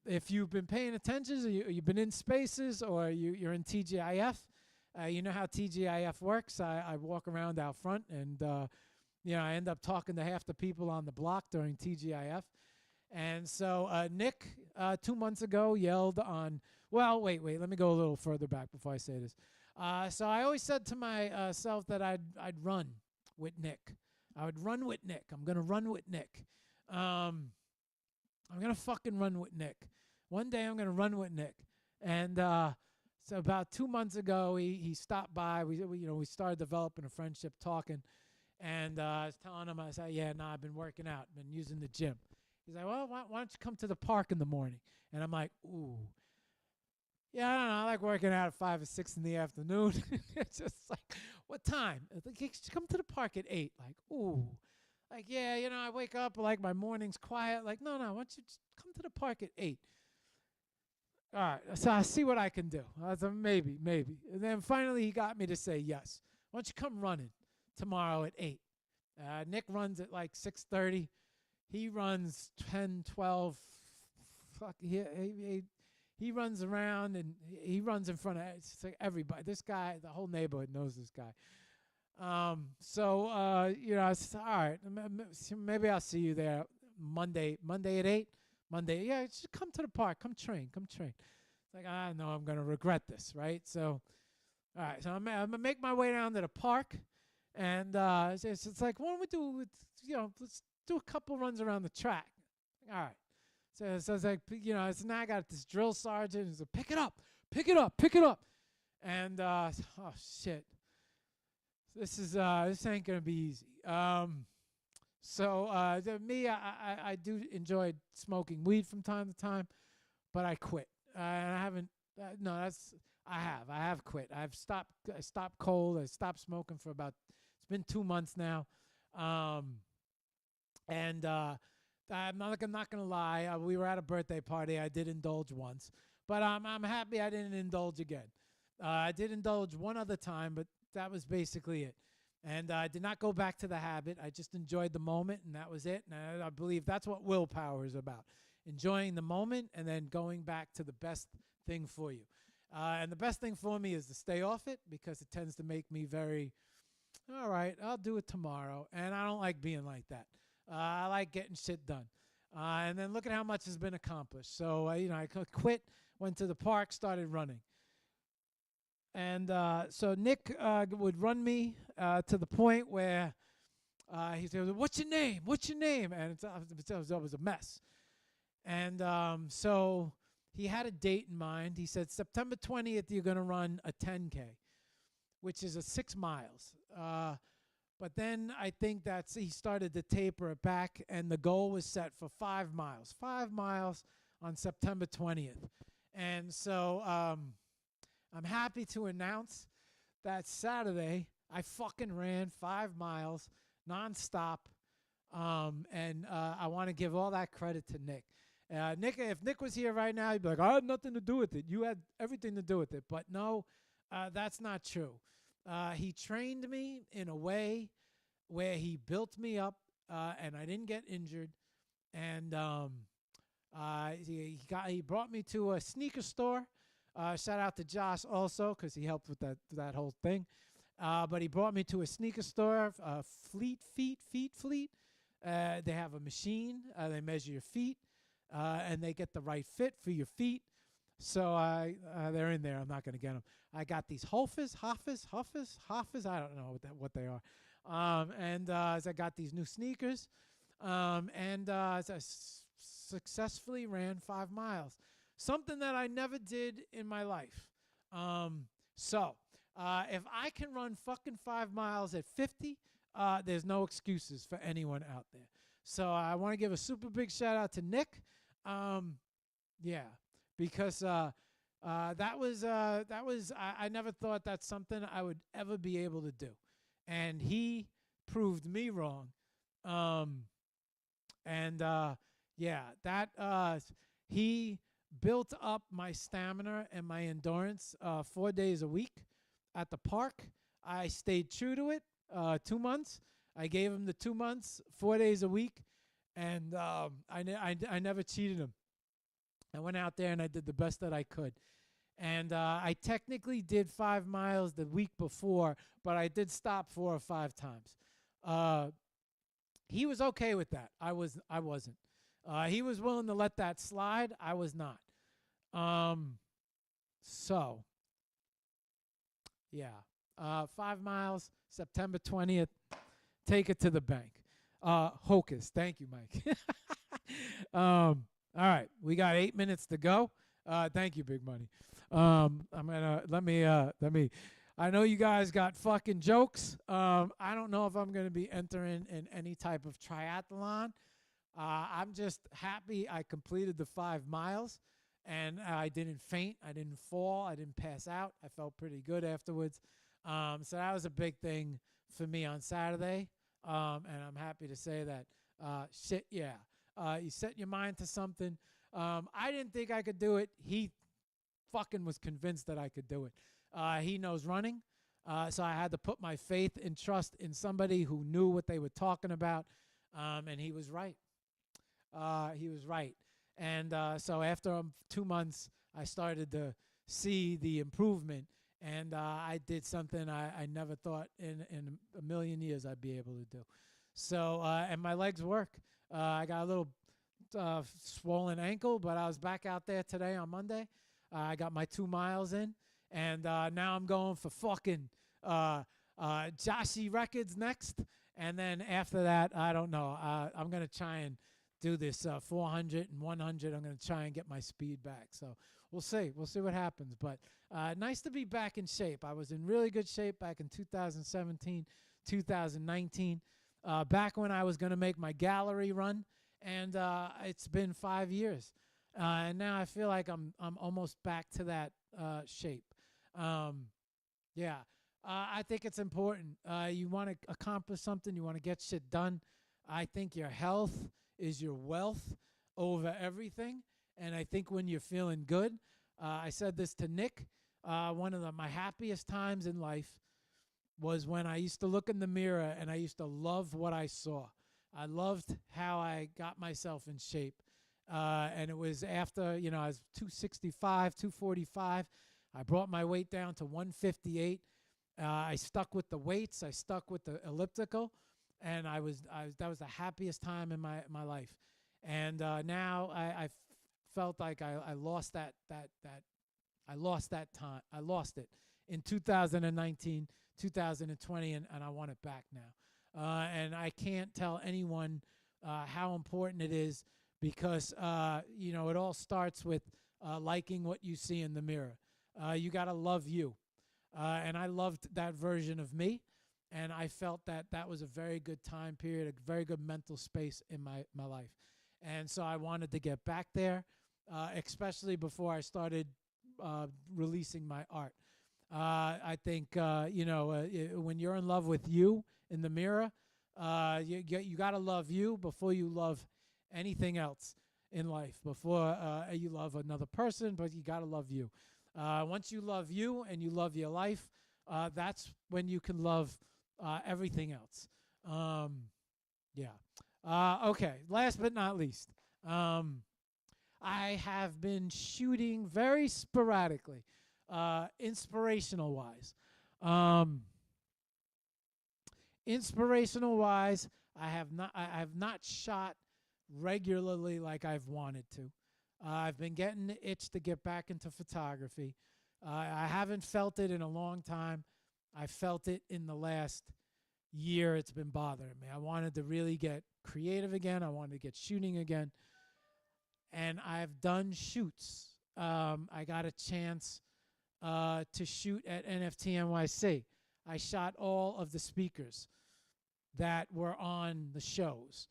Speaker 1: if you've been paying attention, or you've been in spaces, or you're in TGIF, you know how TGIF works. I walk around out front, and I end up talking to half the people on the block during TGIF. And so Nick, 2 months ago, yelled on. Well, wait. Let me go a little further back before I say this. So I always said to myself that I'd run with Nick. I would run with Nick. I'm gonna run with Nick. I'm gonna fucking run with Nick. One day I'm gonna run with Nick. And so about 2 months ago, he stopped by. We started developing a friendship, talking, and I was telling him, I said, yeah, I've been working out, been using the gym. He's like, well, why don't you come to the park in the morning? And I'm like, ooh. Yeah, I don't know. I like working out at 5 or 6 in the afternoon. It's just like, what time? It's like, come to the park at 8. Like, ooh. Like, yeah, I wake up, like, my morning's quiet. Like, no, why don't you just come to the park at 8? All right, so I see what I can do. I said, maybe. And then finally he got me to say yes. Why don't you come running tomorrow at 8? Nick runs at like 6:30. He runs 10, 12. Fuck, he runs around, and he runs in front of everybody. This guy, the whole neighborhood knows this guy. I said, all right, maybe I'll see you there Monday at 8. Monday, yeah, just come to the park. Come train. It's like, I know I'm going to regret this, right? So, all right, so I'm going to make my way down to the park. And it's like, what do we do? Let's do a couple runs around the track. All right. So it's like, so now I got this drill sergeant who's like, pick it up. And, oh, shit. This ain't going to be easy. Me, I do enjoy smoking weed from time to time, but I quit. And I haven't, I have quit. I stopped cold. I stopped smoking for it's been 2 months now. I'm not going to lie. We were at a birthday party. I did indulge once, but I'm happy I didn't indulge again. I did indulge one other time, but that was basically it. And I did not go back to the habit. I just enjoyed the moment, and that was it. And I believe that's what willpower is about, enjoying the moment and then going back to the best thing for you. And the best thing for me is to stay off it, because it tends to make me very all right, I'll do it tomorrow. And I don't like being like that. I like getting shit done. And then look at how much has been accomplished. So, I quit, went to the park, started running. And so Nick would run me to the point where he said, "What's your name? What's your name?" And it was a mess. And so he had a date in mind. He said, September 20th, you're going to run a 10K, which is a 6 miles. But then I think he started to taper it back, and the goal was set for 5 miles. 5 miles on September 20th. And so I'm happy to announce that Saturday I fucking ran 5 miles nonstop. And I want to give all that credit to Nick. Nick, if Nick was here right now, he'd be like, I had nothing to do with it. You had everything to do with it. But no, that's not true. He trained me in a way where he built me up, and I didn't get injured. And he brought me to a sneaker store. Shout out to Josh also, because he helped with that whole thing. But he brought me to a sneaker store, Fleet. They have a machine. They measure your feet, and they get the right fit for your feet. So they're in there. I'm not going to get them. I got these Hoffers. I don't know what they are. And as I got these new sneakers, and as I successfully ran 5 miles, something that I never did in my life. So if I can run fucking 5 miles at 50, there's no excuses for anyone out there. So I want to give a super big shout out to Nick. Yeah, because that was I never thought that's something I would ever be able to do, and he proved me wrong. Yeah, that he built up my stamina and my endurance 4 days a week at the park. I stayed true to it. 2 months. I gave him the 2 months, 4 days a week, and I never cheated him. I went out there and I did the best that I could. And I technically did 5 miles the week before, but I did stop 4 or 5 times. He was okay with that. I wasn't. He was willing to let that slide. I was not. So, yeah. 5 miles, September 20th. Take it to the bank. Hocus. Thank you, Mike. All right. We got 8 minutes to go. Thank you, Big Money. Let me. I know you guys got fucking jokes. I don't know if I'm going to be entering in any type of triathlon. I'm just happy I completed the 5 miles, and I didn't faint. I didn't fall. I didn't pass out. I felt pretty good afterwards. So that was a big thing for me on Saturday. And I'm happy to say that, you set your mind to something. I didn't think I could do it. He fucking was convinced that I could do it. He knows running. So I had to put my faith and trust in somebody who knew what they were talking about. And he was right. And so after 2 months, I started to see the improvement. And I did something I never thought in a million years I'd be able to do. So, and my legs work. I got a little swollen ankle, but I was back out there today on Monday. I got my 2 miles in, and now I'm going for fucking Joshy records next. And then after that, I don't know. I'm going to try and do this 400 and 100. I'm going to try and get my speed back. So we'll see. We'll see what happens. But nice to be back in shape. I was in really good shape back in 2017, 2019, back when I was going to make my gallery run. And it's been 5 years. And now I feel like I'm almost back to that shape. I think it's important. You want to accomplish something. You want to get shit done. I think your health is your wealth over everything. And I think when you're feeling good, I said this to Nick, one of my happiest times in life was when I used to look in the mirror and I used to love what I saw. I loved how I got myself in shape. And it was after, I was 265, 245. I brought my weight down to 158. I stuck with the weights. I stuck with the elliptical, and that was the happiest time in my life. And now I felt like I lost that I lost that time. I lost it in 2019, 2020, and I want it back now. And I can't tell anyone how important it is because it all starts with liking what you see in the mirror. You got to love you. And I loved that version of me, and I felt that that was a very good time period, a very good mental space in my life. And so I wanted to get back there, especially before I started releasing my art. I think, when you're in love with you in the mirror, you got to love you before you love anything else in life, before you love another person, but you got to love you. Once you love you and you love your life, that's when you can love everything else. Okay, last but not least, I have been shooting very sporadically, inspirational wise. Inspirational wise, I have not shot regularly like I've wanted to. I've been getting the itch to get back into photography. I haven't felt it in a long time. I felt it in the last year. It's been bothering me. I wanted to really get creative again. I wanted to get shooting again. And I've done shoots. I got a chance to shoot at NFT NYC. I shot all of the speakers that were on the shows.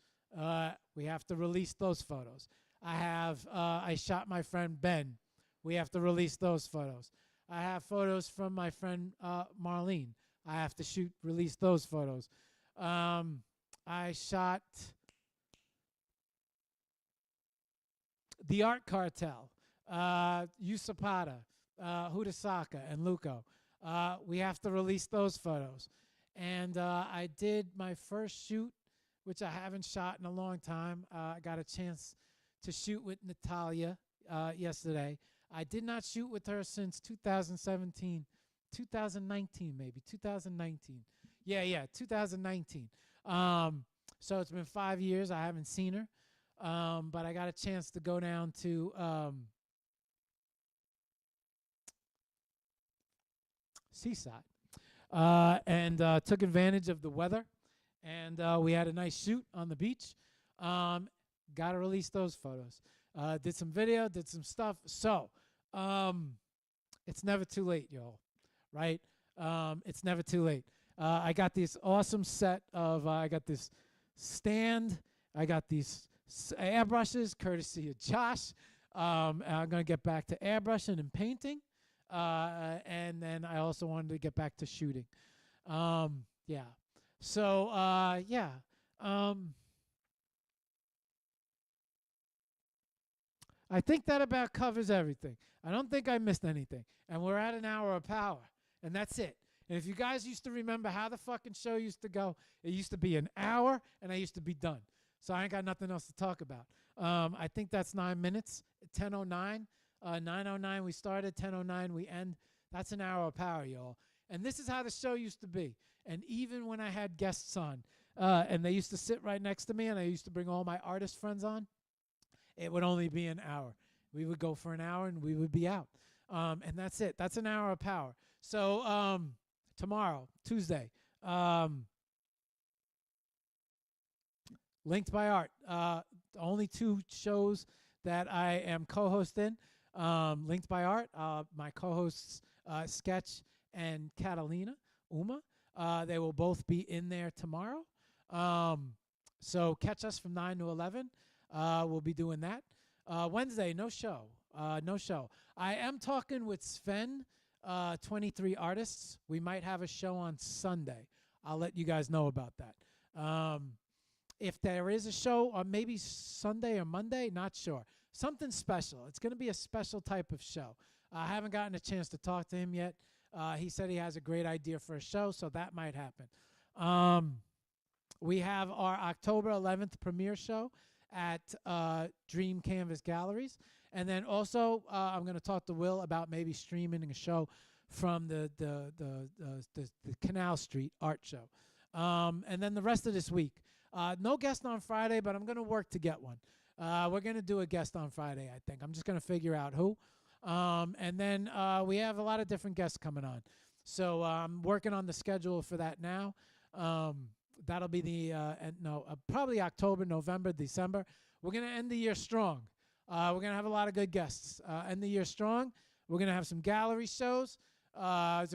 Speaker 1: We have to release those photos. I shot my friend Ben. We have to release those photos. I have photos from my friend Marlene. I have to release those photos. I shot the Art Cartel, Usapata, Hudasaka, and Luco. We have to release those photos. And I did my first shoot, which I haven't shot in a long time. I got a chance to shoot with Natalia yesterday. I did not shoot with her since 2017, 2019 maybe, 2019. Yeah, 2019. So it's been 5 years. I haven't seen her. But I got a chance to go down to Seaside and took advantage of the weather. And we had a nice shoot on the beach. Got to release those photos. Did some video, did some stuff. So it's never too late, y'all, right? It's never too late. I got this awesome set of, I got this stand. I got these airbrushes, courtesy of Josh. I'm going to get back to airbrushing and painting. And then I also wanted to get back to shooting. Yeah. So, yeah. I think that about covers everything. I don't think I missed anything. And we're at an hour of power. And that's it. And if you guys used to remember how the fucking show used to go, it used to be an hour and I used to be done. So I ain't got nothing else to talk about. I think that's 9 minutes. 10:09. 9:09 we started. 10:09 we end. That's an hour of power, y'all. And this is how the show used to be. And even when I had guests on, and they used to sit right next to me, and I used to bring all my artist friends on, it would only be an hour. We would go for an hour, and we would be out. And that's it. That's an hour of power. So tomorrow, Tuesday, Linked by Art. Only 2 shows that I am co-hosting. Linked by Art. My co-hosts, Sketch and Catalina Uma. They will both be in there tomorrow. So catch us from 9 to 11. We'll be doing that. Wednesday, no show. No show. I am talking with Sven, 23 Artists. We might have a show on Sunday. I'll let you guys know about that. If there is a show, or maybe Sunday or Monday, not sure. Something special. It's going to be a special type of show. I haven't gotten a chance to talk to him yet. He said he has a great idea for a show, so that might happen. We have our October 11th premiere show at Dream Canvas Galleries. And then also, I'm going to talk to Will about maybe streaming a show from the Canal Street art show. And then the rest of this week, no guest on Friday, but I'm going to work to get one. We're going to do a guest on Friday, I think. I'm just going to figure out who. And then we have a lot of different guests coming on. So I'm working on the schedule for that now. That'll be probably October, November, December. We're going to end the year strong. We're going to have a lot of good guests. End the year strong. We're going to have some gallery shows. My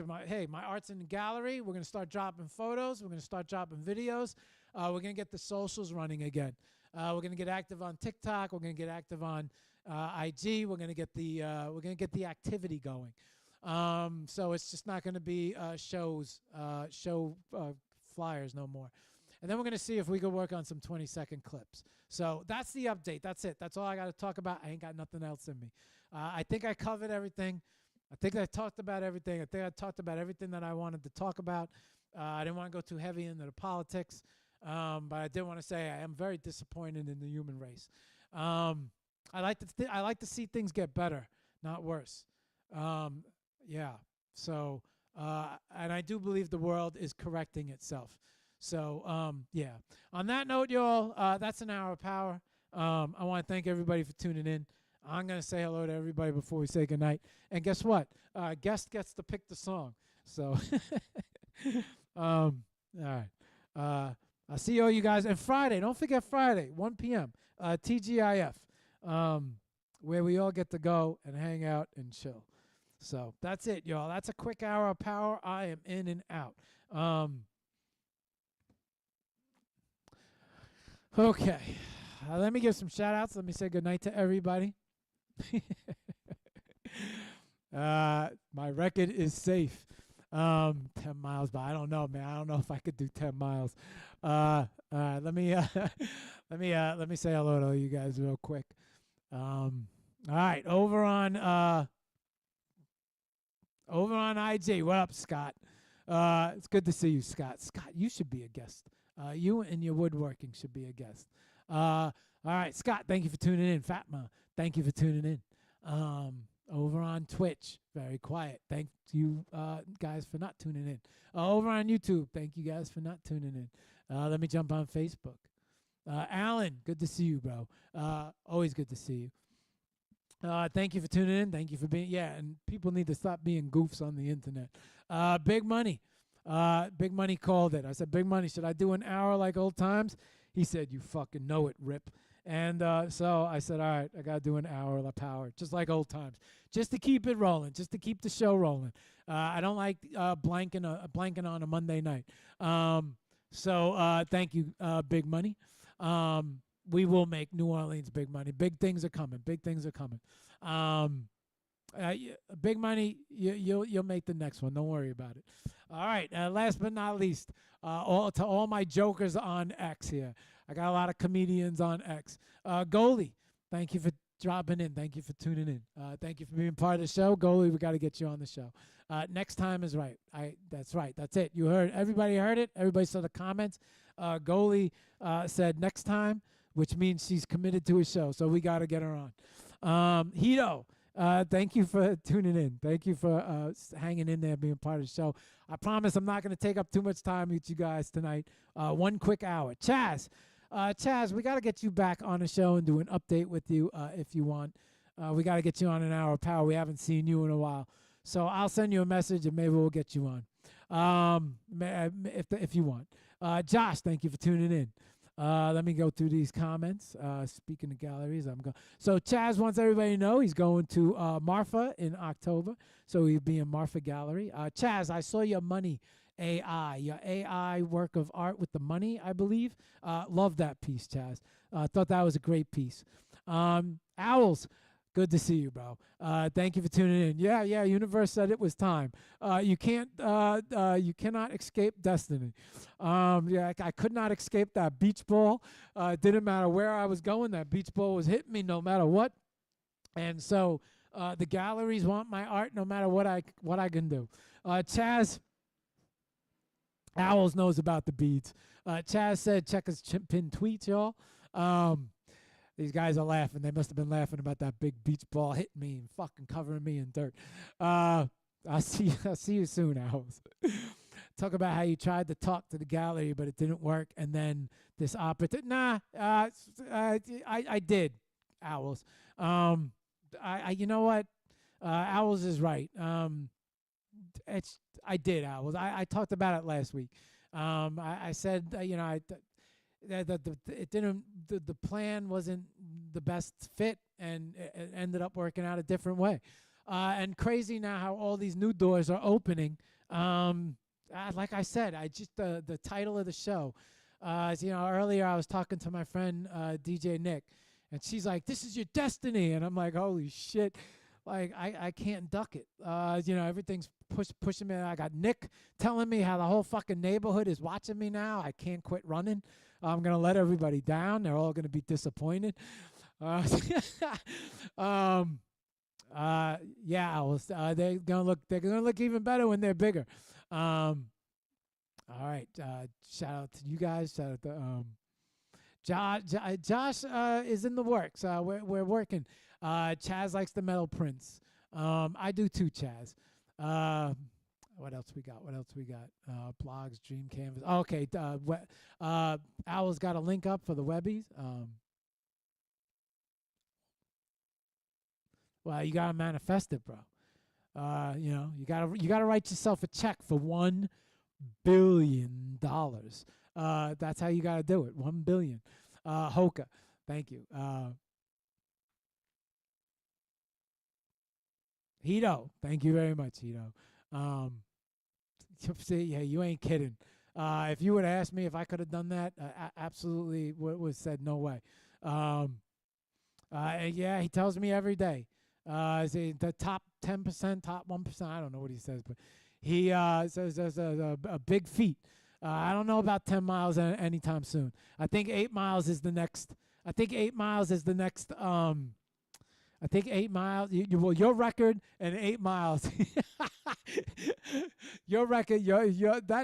Speaker 1: art's in the gallery. We're going to start dropping photos. We're going to start dropping videos. We're going to get the socials running again. We're going to get active on TikTok. We're going to get active on IG. We're going to get the activity going. So it's just not going to be show flyers no more. And then we're going to see if we can work on some 20-second clips. So that's the update. That's it. That's all I got to talk about. I ain't got nothing else in me. I think I covered everything. I think I talked about everything. I think I talked about everything that I wanted to talk about. I didn't want to go too heavy into the politics, but I did want to say I am very disappointed in the human race. I like to see things get better, not worse. Yeah. So, and I do believe the world is correcting itself. So, yeah. On that note, y'all, that's an hour of power. I want to thank everybody for tuning in. I'm going to say hello to everybody before we say goodnight. And guess what? Guest gets to pick the song. So, all right. I'll see all you guys. And Friday, don't forget Friday, 1 p.m., TGIF, where we all get to go and hang out and chill. So that's it, y'all. That's a quick hour of power. I am in and out. Okay. Let me give some shout-outs. Let me say goodnight to everybody. My record is safe. 10 miles, but I don't know, man. I don't know if I could do 10 miles. Let me say hello to you guys real quick. All right, over on IG. What up, Scott? It's good to see you, Scott. Scott, you should be a guest. You and your woodworking should be a guest. All right, Scott, thank you for tuning in. Fatma, thank you for tuning in. Over on Twitch, very quiet. Thank you guys for not tuning in. Over on YouTube, thank you guys for not tuning in. Let me jump on Facebook. Alan, good to see you, bro. Always good to see you. Thank you for tuning in. Thank you for being, and people need to stop being goofs on the internet. Big Money. Big Money called it. I said, Big Money, should I do an hour like old times? He said, you fucking know it, Rip. And so I said, all right, I got to do an hour of power, just like old times, just to keep it rolling, just to keep the show rolling. I don't like blanking on a Monday night. So thank you, Big Money. We will make New Orleans big money. Big things are coming. Big things are coming. Big Money, you'll make the next one. Don't worry about it. All right. Last but not least, all my jokers on X here. I got a lot of comedians on X. Goalie, thank you for dropping in. Thank you for tuning in. Thank you for being part of the show. Goalie, we got to get you on the show. Next time is right. That's right. That's it. You heard. Everybody heard it. Everybody saw the comments. Goalie said next time, which means she's committed to a show. So we got to get her on. Hito, thank you for tuning in. Thank you for hanging in there, being part of the show. I promise I'm not going to take up too much time with you guys tonight. 1 quick hour. Chaz, we got to get you back on the show and do an update with you if you want. We got to get you on an hour of power. We haven't seen you in a while. So I'll send you a message and maybe we'll get you on if you want. Josh, thank you for tuning in. Let me go through these comments. Speaking of galleries, I'm going. So Chaz wants everybody to know he's going to Marfa in October. So he'll be in Marfa Gallery. Chaz, I saw your money your AI work of art with the money, I believe. Love that piece, Chaz. Thought that was a great piece. Owls, good to see you, bro. Thank you for tuning in. Yeah, Universe said it was time. You cannot escape destiny. I could not escape that beach ball. It didn't matter where I was going. That beach ball was hitting me no matter what. And so the galleries want my art no matter what I can do. Chaz, Owls knows about the beads. Chaz said, check his pinned tweets, y'all. These guys are laughing. They must have been laughing about that big beach ball hitting me and fucking covering me in dirt. I'll see you soon, Owls. Talk about how you tried to talk to the gallery, but it didn't work, and then this opportunity. I did, Owls. You know what? Owls is right. I did, Owls. I talked about it last week. I said, it didn't. The plan wasn't the best fit, and it ended up working out a different way. And crazy now how all these new doors are opening. Like I said, the title of the show. Earlier I was talking to my friend DJ Nick, and she's like, "This is your destiny," and I'm like, "Holy shit!" Like I can't duck it. Everything's pushing me. I got Nick telling me how the whole fucking neighborhood is watching me now. I can't quit running. I'm gonna let everybody down. They're all gonna be disappointed. They're gonna look even better when they're bigger. All right. Shout out to you guys. Shout out to Josh is in the works. We're working. Chaz likes the metal prints. I do too, Chaz. What else we got? Blogs, Dream Canvas. Okay. Owl's got a link up for the Webbies. Well, you gotta manifest it, bro. You gotta write yourself a check for $1 billion. That's how you gotta do it. 1 billion. Hoka, thank you. Hito, thank you very much, Hito. Yeah, you ain't kidding. If you would have asked me if I could have done that, absolutely would said no way. Yeah, he tells me every day. The top 10%, top 1%. I don't know what he says, but he says there's a big feat. I don't know about 10 miles anytime soon. I think 8 miles is the next. I think 8 miles. Your record and 8 miles. Your record.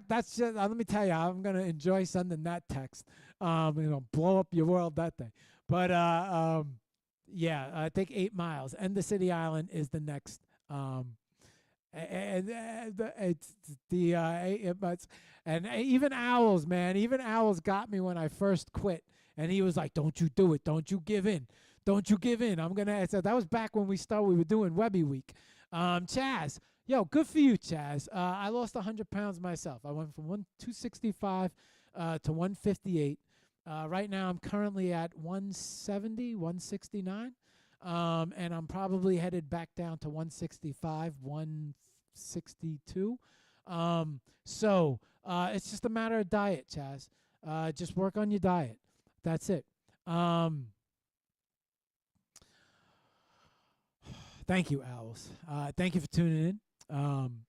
Speaker 1: That's just. Let me tell you, I'm gonna enjoy sending that text. Blow up your world that day. But yeah, I think 8 miles. And the City Island is the next. And even Owls, man. Even Owls got me when I first quit. And he was like, "Don't you do it. Don't you give in. Don't you give in." So that was back when we were doing Webby Week. Chaz, yo, good for you, Chaz. I lost 100 pounds myself. I went from 265 to 158. Right now, I'm currently at 170, 169. And I'm probably headed back down to 165, 162. So it's just a matter of diet, Chaz. Just work on your diet. That's it. Thank you, Owls. Thank you for tuning in. I'm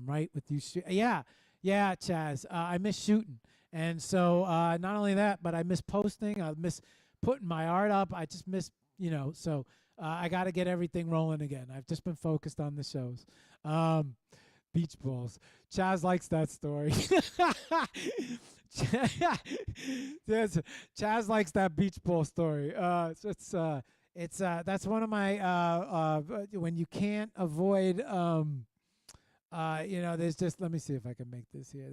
Speaker 1: right with you. Yeah, Chaz. I miss shooting. And so not only that, but I miss posting. I miss putting my art up. I just miss, so I got to get everything rolling again. I've just been focused on the shows. Beach balls. Chaz likes that story. Chaz likes that beach ball story. That's one of my when you can't avoid there's just, let me see if I can make this here.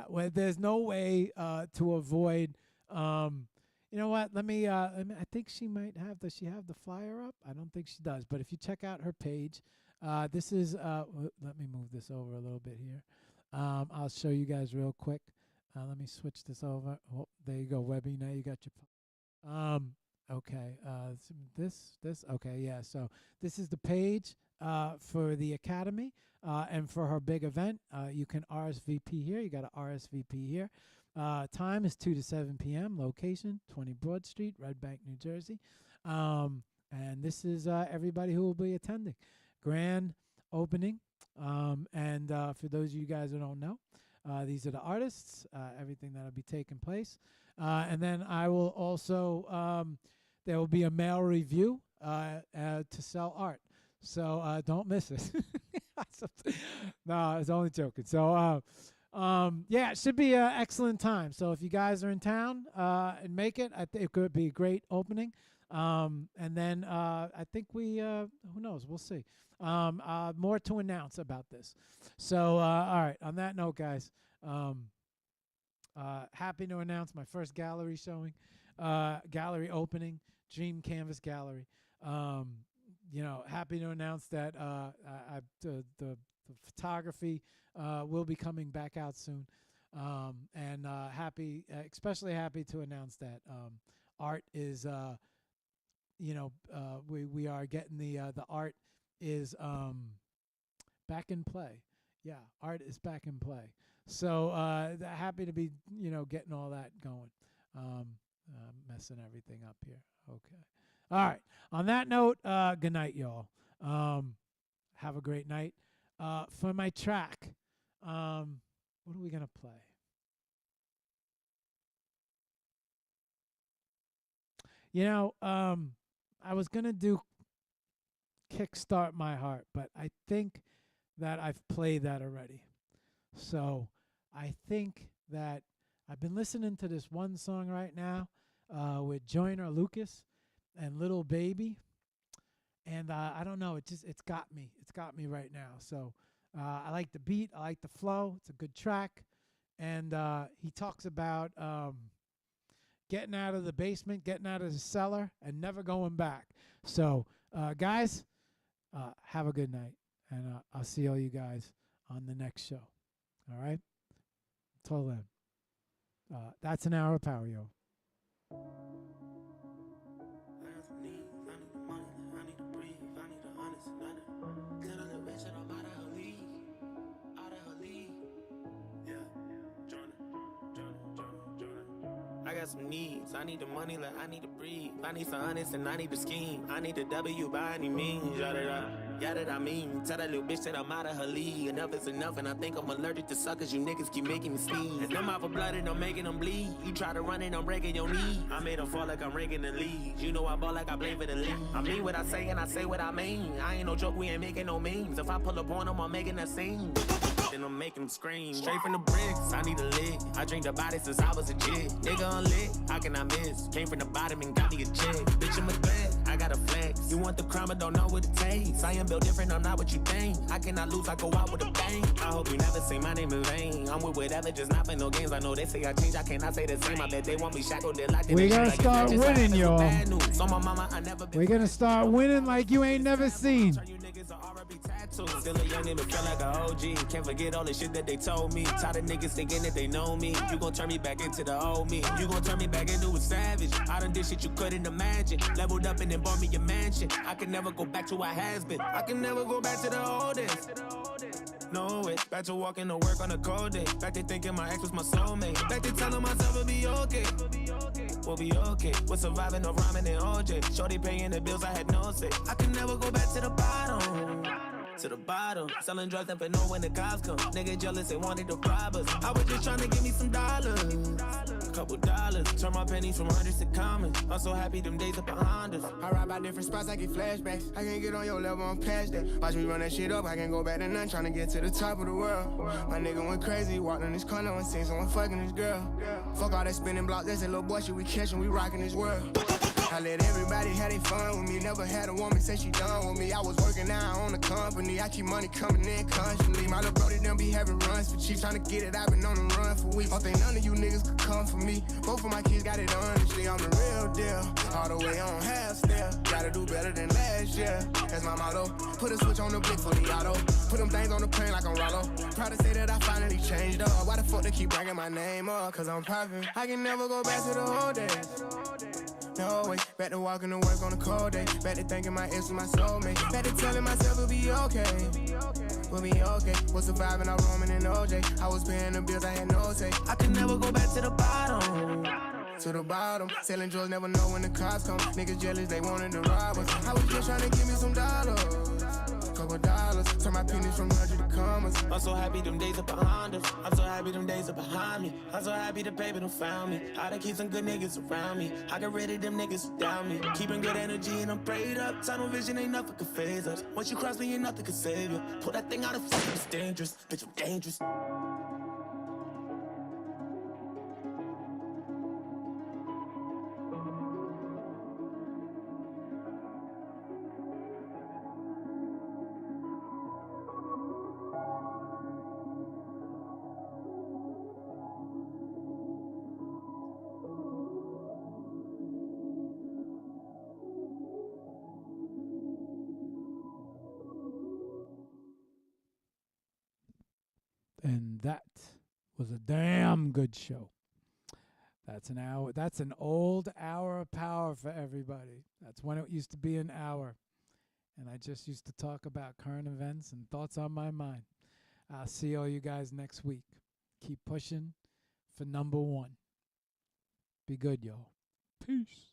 Speaker 1: When there's no way to avoid you know what? Let me I think she might have does she have the flyer up? I don't think she does, but if you check out her page, this is let me move this over a little bit here. I'll show you guys real quick. Let me switch this over. Oh, there you go, Webby. Now you got your okay. This okay, yeah. So this is the page for the Academy and for her big event. You can RSVP here. You got to RSVP here. Time is 2 to 7 p.m. Location 20 Broad Street, Red Bank, New Jersey. And this is everybody who will be attending. Grand opening. And for those of you guys who don't know, these are the artists, everything that will be taking place. And then I will also, there will be a mail review to sell art. So don't miss it. No, I was only joking. So, yeah, it should be an excellent time. So if you guys are in town and make it, it could be a great opening. And then I think who knows? We'll see. More to announce about this. So, all right. On that note, guys, happy to announce my first gallery showing, gallery opening, Dream Canvas Gallery. Happy to announce that the photography will be coming back out soon. And especially happy to announce that art is, we are getting the art is back in play. Yeah, art is back in play. So happy to be, getting all that going. Messing everything up here. Okay. All right. On that note, good night, y'all. Have a great night. For my track, what are we going to play? I was going to do Kickstart My Heart, but I think that I've played that already. So I think that I've been listening to this one song right now with Joyner Lucas and Little Baby. And I don't know, it's got me. It's got me right now. So I like the beat. I like the flow. It's a good track. And he talks about getting out of the basement, getting out of the cellar, and never going back. So, guys, have a good night. And I'll see all you guys on the next show. All right? Till then. That's an hour of power, yo.
Speaker 3: I got some needs. I need the money like I need to breathe. I need some honest and I need to scheme. I need the W by any means. Yeah, that I mean. Tell that little bitch that I'm out of her league. Enough is enough, and I think I'm allergic to suckers. You niggas keep making me sneeze. And them out for blood and I'm making them bleed. You try to run and I'm breaking your knee. I made them fall like I'm ranking the leads. You know I ball like I blame for the lead. I mean what I say and I say what I mean. I ain't no joke, we ain't making no memes. If I pull up on them, I'm making a scene. Then I'm making them scream. Straight from the bricks, I need a lick. I drink the body since I was a jit. Nigga unlit, how can I miss? Came from the bottom and got me a check. Bitch, I'm a threat, I got a flex. You want the crime, but don't know what it takes. I am built different, I'm not what you think. I cannot lose, I go out with a bang. I hope you never say my name in vain. I'm with whatever, just not for no games. I know they say I change, I cannot say the same. I bet they want me shackled, they like
Speaker 1: We're gonna start winning, y'all.
Speaker 3: So my mama, I never been.
Speaker 1: We're gonna start winning like you ain't never seen.
Speaker 3: Still a young nigga, feel like a OG. Can't forget all the shit that they told me. Tired of niggas thinking that they know me. You gon' turn me back into the old me. You gon' turn me back into a savage. I done did shit you couldn't imagine. Leveled up and then bought me a mansion. I can never go back to what has been. I can never go back to the oldest. No way. Back to walking to work on a cold day. Back to thinking my ex was my soulmate. Back to telling myself it'll be okay. We'll be okay. We're surviving no rhyming and OJ. Shorty paying the bills, I had no say. I can never go back to the bottom. To the bottom, selling drugs, never know when the cops come. Nigga jealous, they wanted to rob us. I was just trying to give me some dollars, a couple dollars. Turn my pennies from hundreds to common. I'm so happy them days are behind us.
Speaker 4: I ride by different spots, I get flashbacks. I can't get on your level, I'm past that. Watch me run that shit up, I can't go back to none. Trying to get to the top of the world. My nigga went crazy, walked in this corner and seen someone fucking this girl. Fuck all that spinning blocks, that's that little boy shit we catchin', we rockin' this world. I let everybody have their fun with me. Never had a woman say she done with me. I was working now on the company. I keep money coming in constantly. My little brody them be having runs for cheap. Trying to get it, I've been on the run for weeks. Don't think none of you niggas could come for me. Both of my kids got it honestly. I'm the real deal. All the way on half step. Gotta do better than last year. That's my motto. Put a switch on the blick for the auto. Put them things on the plane like I'm Rollo. Proud to say that I finally changed up. Why the fuck they keep bringing my name up? Cause I'm poppin'. I can never go back to the old days. No way, back to walking to work on a cold day. Back to thinking my ex was my soulmate. Back to telling myself it'll be okay. We'll be okay. Was surviving all Roman and OJ. I was paying the bills, I had no say. I can never go back to the bottom. To the bottom, selling drugs, never know when the cops come. Niggas jealous, they wanted to rob us. I was just trying to give me some dollars. Couple dollars, turn my pennies from 100 to commas.
Speaker 3: I'm so happy them days are behind us. I'm so happy them days are behind me. I'm so happy the paper done found me. I done keep some good niggas around me. I got rid of them niggas who down me. Keeping good energy and I'm prayed up. Tunnel vision ain't nothing can phase us. Once you cross me, ain't nothing can save you. Pull that thing out of fuck, it's dangerous. Bitch, I'm dangerous.
Speaker 1: And that was a damn good show. That's an hour. That's an old hour of power for everybody. That's when it used to be an hour. And I just used to talk about current events and thoughts on my mind. I'll see all you guys next week. Keep pushing for number one. Be good, y'all. Peace.